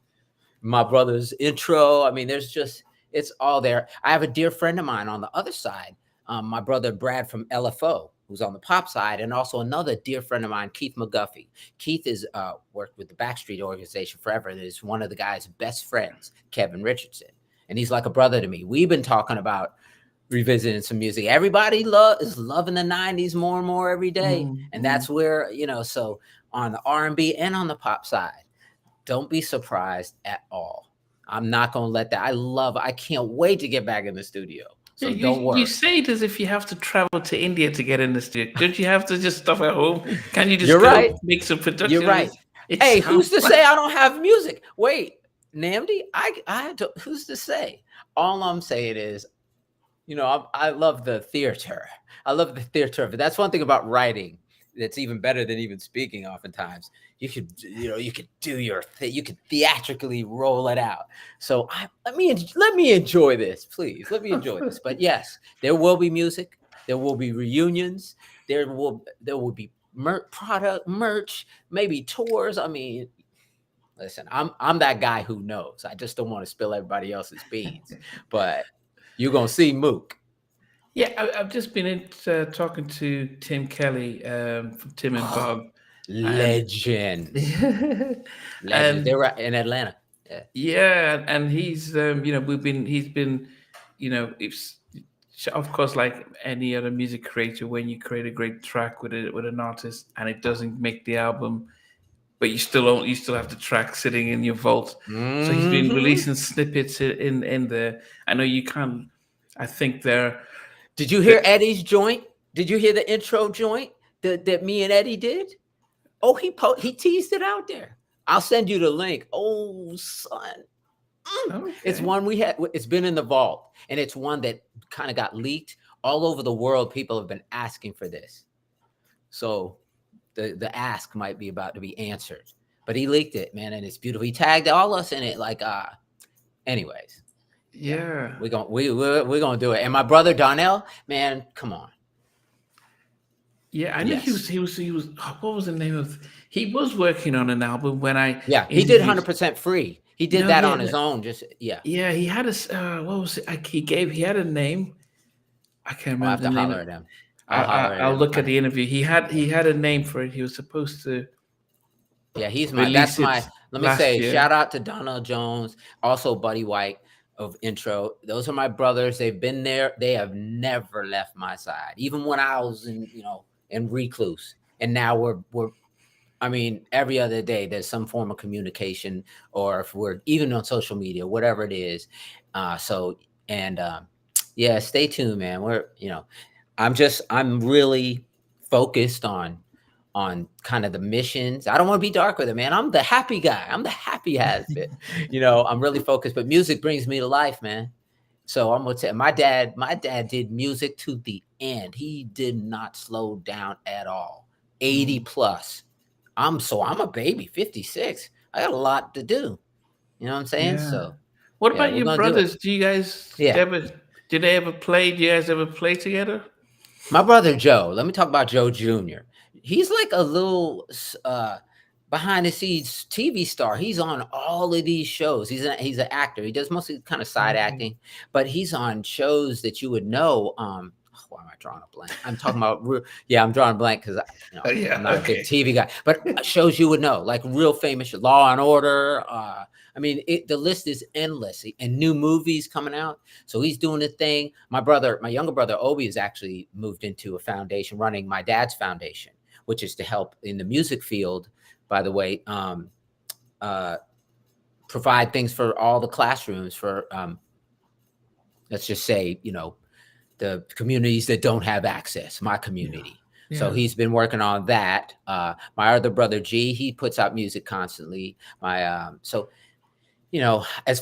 [SPEAKER 2] My brother's intro. I mean, it's all there. I have a dear friend of mine on the other side, my brother Brad from LFO, who's on the pop side, and also another dear friend of mine, Keith McGuffey. Keith has worked with the Backstreet organization forever. Is one of the guy's best friends, Kevin Richardson, and he's like a brother to me. We've been talking about revisiting some music. Everybody is loving the 90s more and more every day. And that's where, so on the R&B and on the pop side, don't be surprised at all. I'm not going to let that. I can't wait to get back in the studio. So don't worry.
[SPEAKER 1] You say it as if you have to travel to India to get in the studio. Don't you have to just stuff at home? Can you just
[SPEAKER 2] You're
[SPEAKER 1] go
[SPEAKER 2] right.
[SPEAKER 1] make some production?
[SPEAKER 2] You're right. Hey, who's to say I don't have music? Wait, Namdi, who's to say? All I'm saying is, I love the theater. I love the theater. But that's one thing about writing that's even better than even speaking. Oftentimes, you could do your thing. You could theatrically roll it out. So let me enjoy this, please. Let me enjoy this. But yes, there will be music. There will be reunions. There will be merch, maybe tours. I mean, listen, I'm that guy who knows. I just don't want to spill everybody else's beans. But you're gonna see Mook.
[SPEAKER 1] Yeah, I've just been talking to Tim Kelly from Tim and Bob.
[SPEAKER 2] Legend.
[SPEAKER 1] And,
[SPEAKER 2] Legend. They're right in Atlanta.
[SPEAKER 1] Yeah, and he's he's been it's of course, like any other music creator, when you create a great track with an artist and it doesn't make the album, but you still have the track sitting in your vault. So he's been releasing snippets in there. I know you can't. I think they're.
[SPEAKER 2] Did you hear Eddie's joint? Did you hear the intro joint that me and Eddie did? Oh, he teased it out there. I'll send you the link. Oh, son. Okay. It's one we had. It's been in the vault, and it's one that kind of got leaked all over the world. People have been asking for this, so the ask might be about to be answered. But he leaked it, man, and it's beautiful. He tagged all us in it. Like, anyways,
[SPEAKER 1] yeah,
[SPEAKER 2] we're gonna do it. And my brother Donnell, man, come on.
[SPEAKER 1] Yeah, I knew he was. What was the name of? He was working on an album when I.
[SPEAKER 2] Yeah, he did 100% free. He did that on his own.
[SPEAKER 1] Yeah, he had a. What was it? He had a name. I can't remember.
[SPEAKER 2] I'll have to holler at him.
[SPEAKER 1] I'll look at the interview. He had a name for it. He was supposed to.
[SPEAKER 2] Yeah, let me say, shout out to Donald Jones, also Buddy White of Intro. Those are my brothers. They've been there. They have never left my side, even when I was in recluse. And now we're I mean, every other day there's some form of communication, or if we're even on social media, whatever it is. Yeah, stay tuned, man. I'm really focused on kind of the missions. I don't want to be dark with it, man. I'm the happy guy. I'm the happy husband. I'm really focused, but music brings me to life, man. So I'm gonna tell my dad did music to the end. He did not slow down at all. 80 plus. I'm a baby, 56. I got a lot to do. You know what I'm saying?
[SPEAKER 1] Yeah.
[SPEAKER 2] So
[SPEAKER 1] What
[SPEAKER 2] yeah,
[SPEAKER 1] about
[SPEAKER 2] we're
[SPEAKER 1] your
[SPEAKER 2] gonna do it.
[SPEAKER 1] brothers? Do you guys
[SPEAKER 2] Yeah.
[SPEAKER 1] ever? Did they ever play? Do you guys ever play together?
[SPEAKER 2] My brother Joe, let me talk about Joe Jr. He's like a little behind the scenes TV star. He's on all of these shows. He's an actor. He does mostly kind of side
[SPEAKER 1] Okay.
[SPEAKER 2] acting, but he's on shows that you would know. Why am I drawing a blank? I'm talking about yeah, I'm drawing a blank because
[SPEAKER 1] Oh yeah.
[SPEAKER 2] I'm not a big
[SPEAKER 1] Okay.
[SPEAKER 2] TV guy, but shows you would know, like real famous Law and Order. I mean, the list is endless, and new movies coming out. So he's doing a thing. My younger brother Obi has actually moved into a foundation, running my dad's foundation, which is to help in the music field. By the way, provide things for all the classrooms for, let's just say, the communities that don't have access. My community. So
[SPEAKER 1] Yeah.
[SPEAKER 2] he's been working on that. My other brother G, he puts out music constantly. As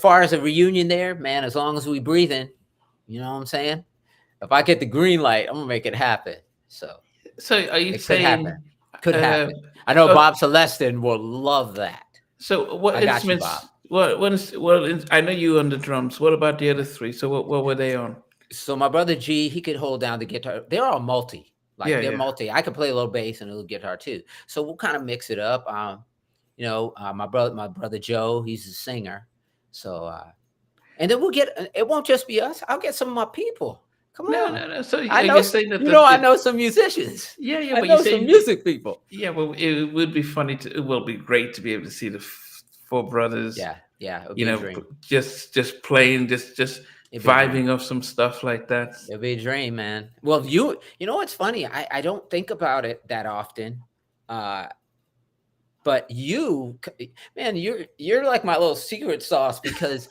[SPEAKER 2] far as a reunion there, man, as long as we breathing, you know what I'm saying? If I get the green light, I'm gonna make it happen. So
[SPEAKER 1] So are you
[SPEAKER 2] it could happen.
[SPEAKER 1] saying?
[SPEAKER 2] Could
[SPEAKER 1] Uh,
[SPEAKER 2] happen. I know
[SPEAKER 1] oh,
[SPEAKER 2] Bob Celestin will love that.
[SPEAKER 1] so what
[SPEAKER 2] I got you, Bob.
[SPEAKER 1] instruments? I know you on the drums. What about the other three? So what were they on?
[SPEAKER 2] So my brother G, he could hold down the guitar. They're all multi. Like
[SPEAKER 1] Yeah,
[SPEAKER 2] they're
[SPEAKER 1] yeah.
[SPEAKER 2] multi. I could play a little bass and a little guitar too. So we'll kind of mix it up. My brother Joe, he's a singer. So and then it won't just be us. I'll get some of my people. Come
[SPEAKER 1] No,
[SPEAKER 2] on.
[SPEAKER 1] no, no. So
[SPEAKER 2] I
[SPEAKER 1] you're
[SPEAKER 2] know,
[SPEAKER 1] saying that
[SPEAKER 2] I know some musicians.
[SPEAKER 1] yeah, yeah,
[SPEAKER 2] I
[SPEAKER 1] but you're
[SPEAKER 2] know some
[SPEAKER 1] saying
[SPEAKER 2] music people.
[SPEAKER 1] yeah. Well, it would be funny it will be great to be able to see the four brothers.
[SPEAKER 2] Yeah, yeah, it would be a dream.
[SPEAKER 1] Just playing, just
[SPEAKER 2] It'd be a dream.
[SPEAKER 1] vibing off some stuff like that.
[SPEAKER 2] It'd be a dream, man. Well, you know what's funny? I don't think about it that often. But man, you're like my little secret sauce because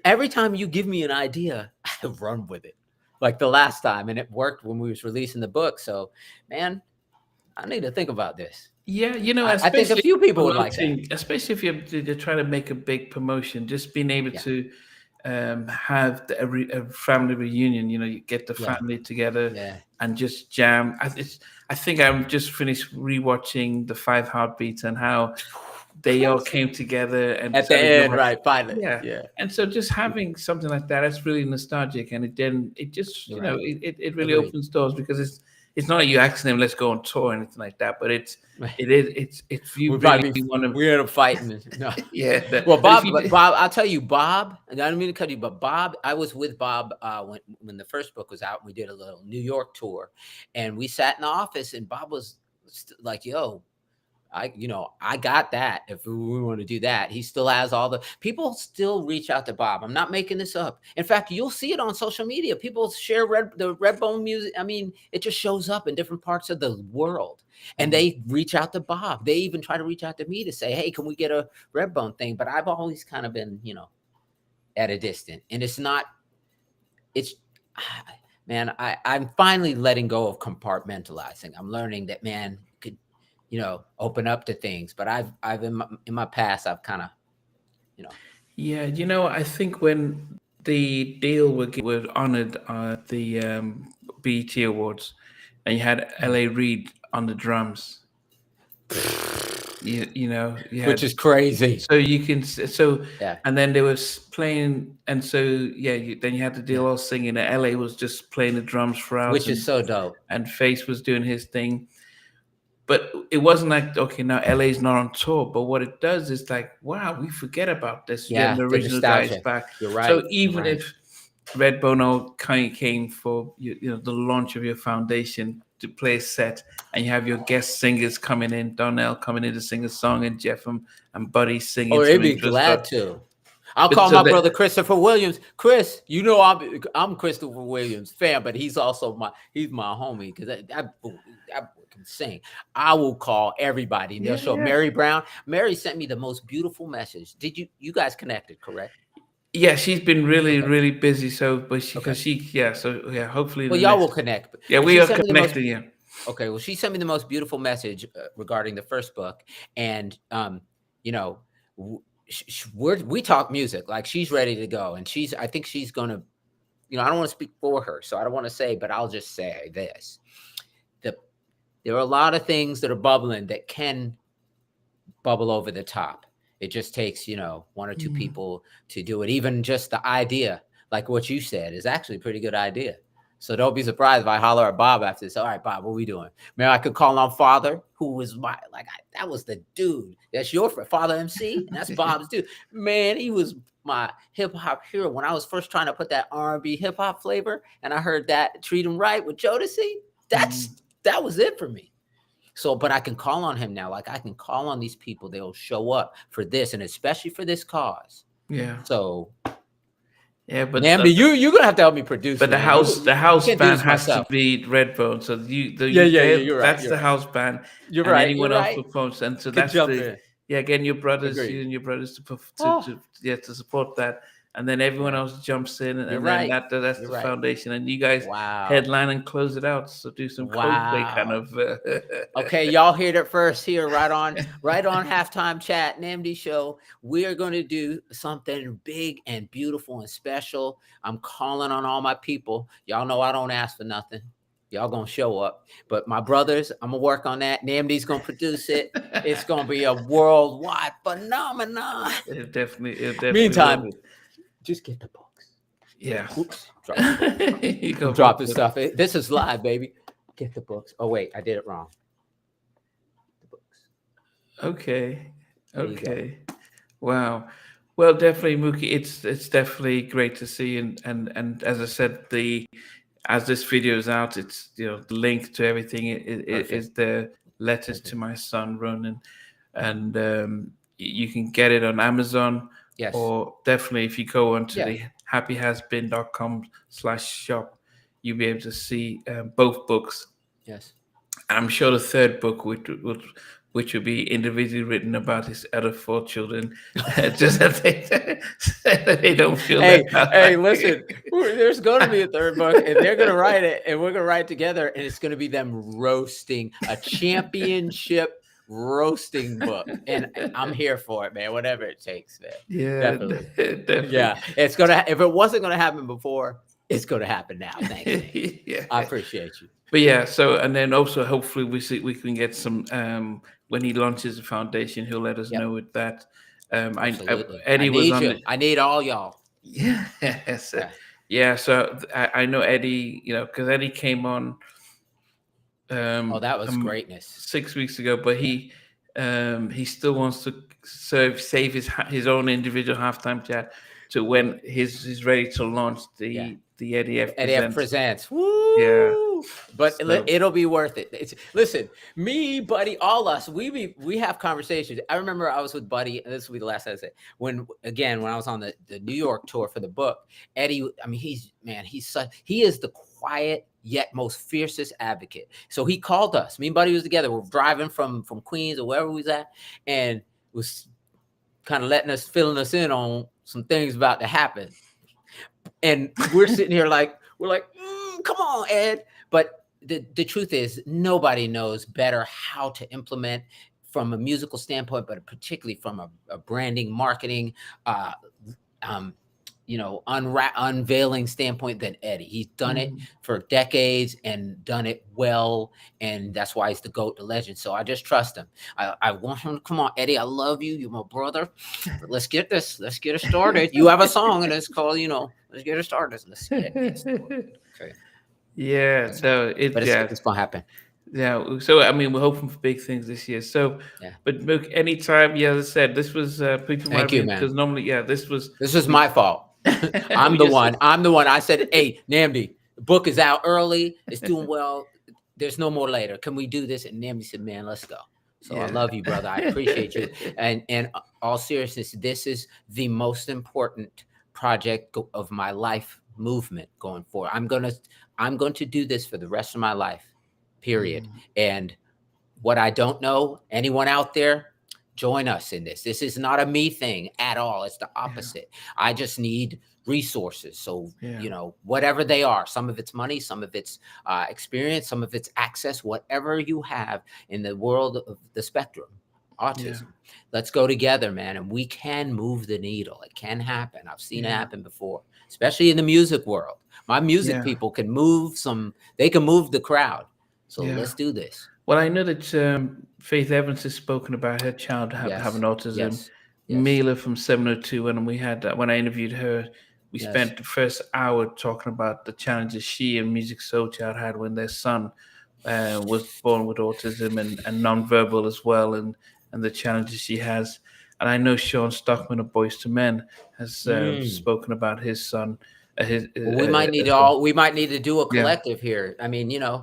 [SPEAKER 2] every time you give me an idea, I run with it. Like the last time, and it worked when we was releasing the book. So, man, I need to think about this.
[SPEAKER 1] Yeah,
[SPEAKER 2] I think a
[SPEAKER 1] especially
[SPEAKER 2] few people would like that.
[SPEAKER 1] especially if you're trying to make a big promotion, just being able
[SPEAKER 2] Yeah,
[SPEAKER 1] to have a family reunion. You get the
[SPEAKER 2] yeah,
[SPEAKER 1] family together
[SPEAKER 2] yeah.
[SPEAKER 1] and just jam. I think I'm just finished rewatching the Five Heartbeats and how they all came together and
[SPEAKER 2] At the
[SPEAKER 1] decided to
[SPEAKER 2] end, right? Finally,
[SPEAKER 1] yeah.
[SPEAKER 2] yeah.
[SPEAKER 1] And so just having something like that, that's really nostalgic. And it just,
[SPEAKER 2] You're right.
[SPEAKER 1] it really
[SPEAKER 2] Agreed.
[SPEAKER 1] opens doors because it's not like you asking them, let's go on tour or anything like that, but if you
[SPEAKER 2] We
[SPEAKER 1] really
[SPEAKER 2] probably
[SPEAKER 1] want to,
[SPEAKER 2] we end up fighting. No.
[SPEAKER 1] yeah.
[SPEAKER 2] Well,
[SPEAKER 1] But if
[SPEAKER 2] Bob,
[SPEAKER 1] you
[SPEAKER 2] but Bob, I'll tell you, Bob, and I don't mean to cut you, but Bob, I was with Bob when the first book was out. We did a little New York tour, and we sat in the office, and Bob was like, "Yo, I got that. If we want to do that, he still has all the people still reach out to Bob. I'm not making this up. In fact, you'll see it on social media. People share the Redbone music. I mean, it just shows up in different parts of the world, and they reach out to Bob. They even try to reach out to me to say, "Hey, can we get a Redbone thing?" But I've always kind of been, at a distance, and it's not. It's man, I'm finally letting go of compartmentalizing. I'm learning that man could open up to things. But I've in my past, I've kind of, you know,
[SPEAKER 1] yeah, I think when the deal were honored at the BET Awards, and you had L.A. Reid on the drums. You
[SPEAKER 2] which
[SPEAKER 1] had
[SPEAKER 2] is crazy.
[SPEAKER 1] so you can so
[SPEAKER 2] Yeah,
[SPEAKER 1] and then they was playing and so yeah then you had the deal
[SPEAKER 2] yeah,
[SPEAKER 1] all singing and LA was just playing the drums throughout
[SPEAKER 2] which is so dope.
[SPEAKER 1] and Face was doing his thing, but it wasn't like okay now LA's not on tour, but what it does is like wow we forget about this,
[SPEAKER 2] Yeah,
[SPEAKER 1] the
[SPEAKER 2] the
[SPEAKER 1] original guys
[SPEAKER 2] nostalgia.
[SPEAKER 1] back.
[SPEAKER 2] You're
[SPEAKER 1] So
[SPEAKER 2] right. You're
[SPEAKER 1] even
[SPEAKER 2] right.
[SPEAKER 1] if Red Bono kind of came for the launch of your foundation to play a set, and you have your guest singers coming in, Donnell coming in to sing a song, and Jeff and Buddy
[SPEAKER 2] Oh,
[SPEAKER 1] singing
[SPEAKER 2] they'd
[SPEAKER 1] some
[SPEAKER 2] be
[SPEAKER 1] intro stuff.
[SPEAKER 2] glad to. I'll
[SPEAKER 1] But
[SPEAKER 2] call
[SPEAKER 1] so
[SPEAKER 2] my
[SPEAKER 1] that
[SPEAKER 2] brother Christopher Williams. Chris, I'm Christopher Williams fan, but he's also he's my homie because that boy can sing. I will call everybody and they'll
[SPEAKER 1] yeah,
[SPEAKER 2] show
[SPEAKER 1] yeah,
[SPEAKER 2] Mary Brown. Mary sent me the most beautiful message. Did you guys connected, correct?
[SPEAKER 1] yeah, she's been really
[SPEAKER 2] Okay.
[SPEAKER 1] really busy. So, but
[SPEAKER 2] Okay.
[SPEAKER 1] yeah, so yeah, hopefully in
[SPEAKER 2] Well,
[SPEAKER 1] the
[SPEAKER 2] y'all will
[SPEAKER 1] next
[SPEAKER 2] connect.
[SPEAKER 1] yeah
[SPEAKER 2] But
[SPEAKER 1] we
[SPEAKER 2] she
[SPEAKER 1] are
[SPEAKER 2] sent me the most
[SPEAKER 1] connected. Yeah,
[SPEAKER 2] Okay, well, she sent me the most beautiful message regarding the first book, and you know, we talk music. Like, she's ready to go, and I think she's gonna. I don't want to speak for her, so I don't want to say, but I'll just say this: there are a lot of things that are bubbling that can bubble over the top. It just takes, one or two people to do it. Even just the idea, like what you said, is actually a pretty good idea. So don't be surprised if I holler at Bob after this. All right, Bob, what are we doing? Maybe I could call on Father, who was that was the dude. That's your friend, Father MC, and that's Bob's dude. Man, he was my hip hop hero when I was first trying to put that R&B hip hop flavor, and I heard that Treat 'Em Right with Jodeci. That was it for me. So, but I can call on him now. Like, I can call on these people. They'll show up for this, and especially for this cause.
[SPEAKER 1] Yeah.
[SPEAKER 2] So,
[SPEAKER 1] yeah, but
[SPEAKER 2] Nambi, you're gonna have to help me produce.
[SPEAKER 1] But
[SPEAKER 2] man.
[SPEAKER 1] the house
[SPEAKER 2] can't do
[SPEAKER 1] band
[SPEAKER 2] this
[SPEAKER 1] has
[SPEAKER 2] myself.
[SPEAKER 1] to be Redbone. So
[SPEAKER 2] You're right,
[SPEAKER 1] that's
[SPEAKER 2] you're
[SPEAKER 1] the
[SPEAKER 2] right.
[SPEAKER 1] house band.
[SPEAKER 2] You're
[SPEAKER 1] and
[SPEAKER 2] right.
[SPEAKER 1] anyone
[SPEAKER 2] You're
[SPEAKER 1] else
[SPEAKER 2] right.
[SPEAKER 1] performs, and so
[SPEAKER 2] Could
[SPEAKER 1] that's
[SPEAKER 2] jump
[SPEAKER 1] the
[SPEAKER 2] in.
[SPEAKER 1] again your brothers,
[SPEAKER 2] Agreed.
[SPEAKER 1] you and your brothers to support that, and then everyone else jumps in, and then
[SPEAKER 2] right.
[SPEAKER 1] that's
[SPEAKER 2] You're
[SPEAKER 1] the
[SPEAKER 2] right.
[SPEAKER 1] foundation, and you guys
[SPEAKER 2] Wow.
[SPEAKER 1] headline and close it out. So do some Coldplay kind of.
[SPEAKER 2] Okay, y'all heard it first here, right on Halftime Chat, Namdi Show. We are going to do something big and beautiful and special. I'm calling on all my people. Y'all know I don't ask for nothing. Y'all gonna show up. But my brothers, I'm gonna work on that. Namdi's gonna produce it. It's gonna be a worldwide phenomenon.
[SPEAKER 1] It definitely.
[SPEAKER 2] Meantime, just get the books.
[SPEAKER 1] Yeah.
[SPEAKER 2] Oops.
[SPEAKER 1] Drop
[SPEAKER 2] Drop the stuff. This is live, baby. Get the books. Oh wait, I did it wrong. The books.
[SPEAKER 1] Okay. Wow. Well, definitely, Mookie. It's definitely great to see, and as I said, as this video is out, it's the link to everything is the letters to my son Rōman, and you can get it on Amazon.
[SPEAKER 2] Yes.
[SPEAKER 1] Or definitely, if you go onto the happyhasbeen.com/shop, you'll be able to see both books.
[SPEAKER 2] Yes.
[SPEAKER 1] I'm sure the third book which will be individually written about his other 4 children, just that they don't feel.
[SPEAKER 2] Hey, listen, there's going to be a third book, and they're going to write it, and we're going to write it together, and it's going to be them roasting a championship roasting book, and I'm here for it, man. Whatever it takes, man.
[SPEAKER 1] Yeah, definitely.
[SPEAKER 2] Yeah, it's gonna. If it wasn't going to happen before, it's going to happen now. Thanks.
[SPEAKER 1] Yeah.
[SPEAKER 2] I appreciate you.
[SPEAKER 1] But yeah, so and then also hopefully we can get some when he launches the foundation, he'll let us know with that. Eddie was on
[SPEAKER 2] you. I need all y'all.
[SPEAKER 1] Yeah. Yeah. So I know Eddie, because Eddie came on.
[SPEAKER 2] That was greatness
[SPEAKER 1] 6 weeks ago, but he still wants to save his own individual halftime chat to when he's ready to launch the Eddie F
[SPEAKER 2] Presents.
[SPEAKER 1] Woo! Yeah.
[SPEAKER 2] But it'll be worth it. Listen, me, Buddy, all us, we have conversations. I remember I was with Buddy, and this will be the last time I say, when I was on the New York tour for the book. Eddie, I mean, he is the quiet yet most fiercest advocate. So he called us. Me and Buddy was together. We're driving from Queens or wherever we was at, and was kind of filling us in on some things about to happen. And we're sitting here we're like, come on, Ed. But the truth is, nobody knows better how to implement from a musical standpoint, but particularly from a branding, marketing, unveiling standpoint than Eddie. He's done it for decades and done it well, and that's why he's the GOAT, the legend. So I just trust him. I want him to come on, Eddie. I love you. You're my brother. Let's get it started. You have a song, and it's called, let's get it started. Let's get it started. Okay.
[SPEAKER 1] Yeah. So
[SPEAKER 2] it's gonna happen.
[SPEAKER 1] Yeah. So I mean, we're hoping for big things this year. So, but look, anytime. Yeah, as I said, this was people.
[SPEAKER 2] Thank you, man.
[SPEAKER 1] Because normally, this was
[SPEAKER 2] my fault. I'm the one. I said, hey, Namdi, the book is out early. It's doing well. There's no more later. Can we do this? And Namdi said, man, let's go. So I love you, brother. I appreciate you. And all seriousness, this is the most important project of my life movement going forward. I'm going to do this for the rest of my life, period. And what I don't know, anyone out there, Join us in this. This is not a me thing at all. It's the opposite. I just need resources. So, whatever they are, some of it's money, some of it's experience, some of it's access, whatever you have in the world of the spectrum, autism. Let's go together, man. And we can move the needle. It can happen. I've seen it happen before, especially in the music world. My music people can move they can move the crowd. So let's do this.
[SPEAKER 1] Well, I know that Faith Evans has spoken about her child having autism.
[SPEAKER 2] Yes.
[SPEAKER 1] Mila from 702, and we had when I interviewed her, we spent the first hour talking about the challenges she and Music Soul Child had when their son was born with autism and nonverbal as well, and the challenges she has. And I know Sean Stockman of Boys to Men has spoken about his son.
[SPEAKER 2] We might need to do a collective here. I mean, you're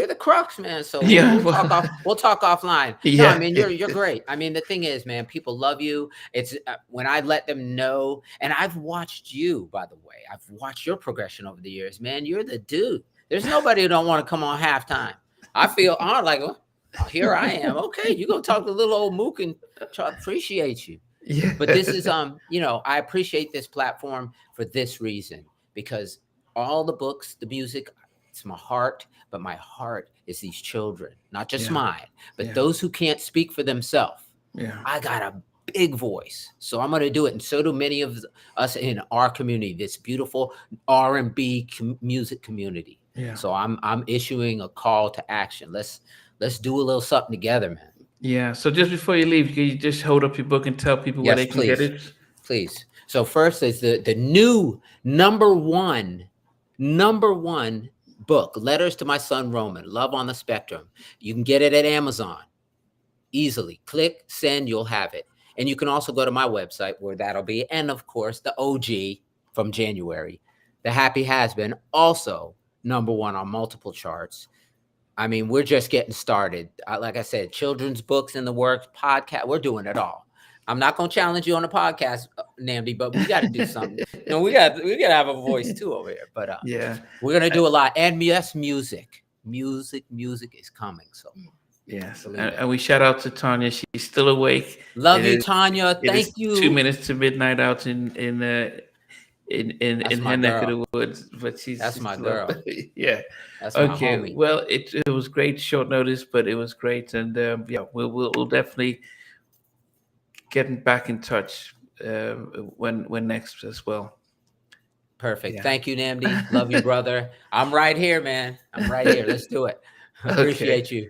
[SPEAKER 2] the crux, man. So we'll talk offline. No, I mean, you're great. I mean, the thing is, man, people love you. It's when I let them know, and I've watched you, by the way, I've watched your progression over the years, man. You're the dude. There's nobody who don't want to come on halftime. I'm like, oh, here I am. Okay, you go talk to little old Mookie and try to appreciate you. But this is, I appreciate this platform for this reason, because all the books, the music, it's my heart, but my heart is these children, not just mine, but those who can't speak for themselves. I got a big voice, so I'm going to do it. And so do many of us in our community, this beautiful R&B music community. So I'm issuing a call to action. Let's do a little something together, man.
[SPEAKER 1] Yeah. So just before you leave, can you just hold up your book and tell people where they can get it?
[SPEAKER 2] Please. So first is the new number one book, Letters to My Son Rōman, Love on the Spectrum. You can get it at Amazon easily. Click, send, you'll have it. And you can also go to my website where that'll be. And of course, the OG from January, The Happy Has Been, also number one on multiple charts. I mean, we're just getting started. Like I said, children's books in the works, podcast, we're doing it all. I'm not going to challenge you on the podcast, Namdi, but we got to do something. We got to have a voice too over here. But we're going to do a lot. And yes, music is coming. So
[SPEAKER 1] yes, and we shout out to Tanya. She's still awake.
[SPEAKER 2] Love you, Tanya. Thank you.
[SPEAKER 1] 2 minutes to midnight out in her neck of the woods, but
[SPEAKER 2] that's my girl.
[SPEAKER 1] That's okay. My homie. Well, it was great, short notice, but it was great, and we'll definitely getting back in touch when next as well.
[SPEAKER 2] Perfect. Thank you, Namdi. Love you, brother. I'm right here, man. I'm right here. Let's do it. Appreciate you.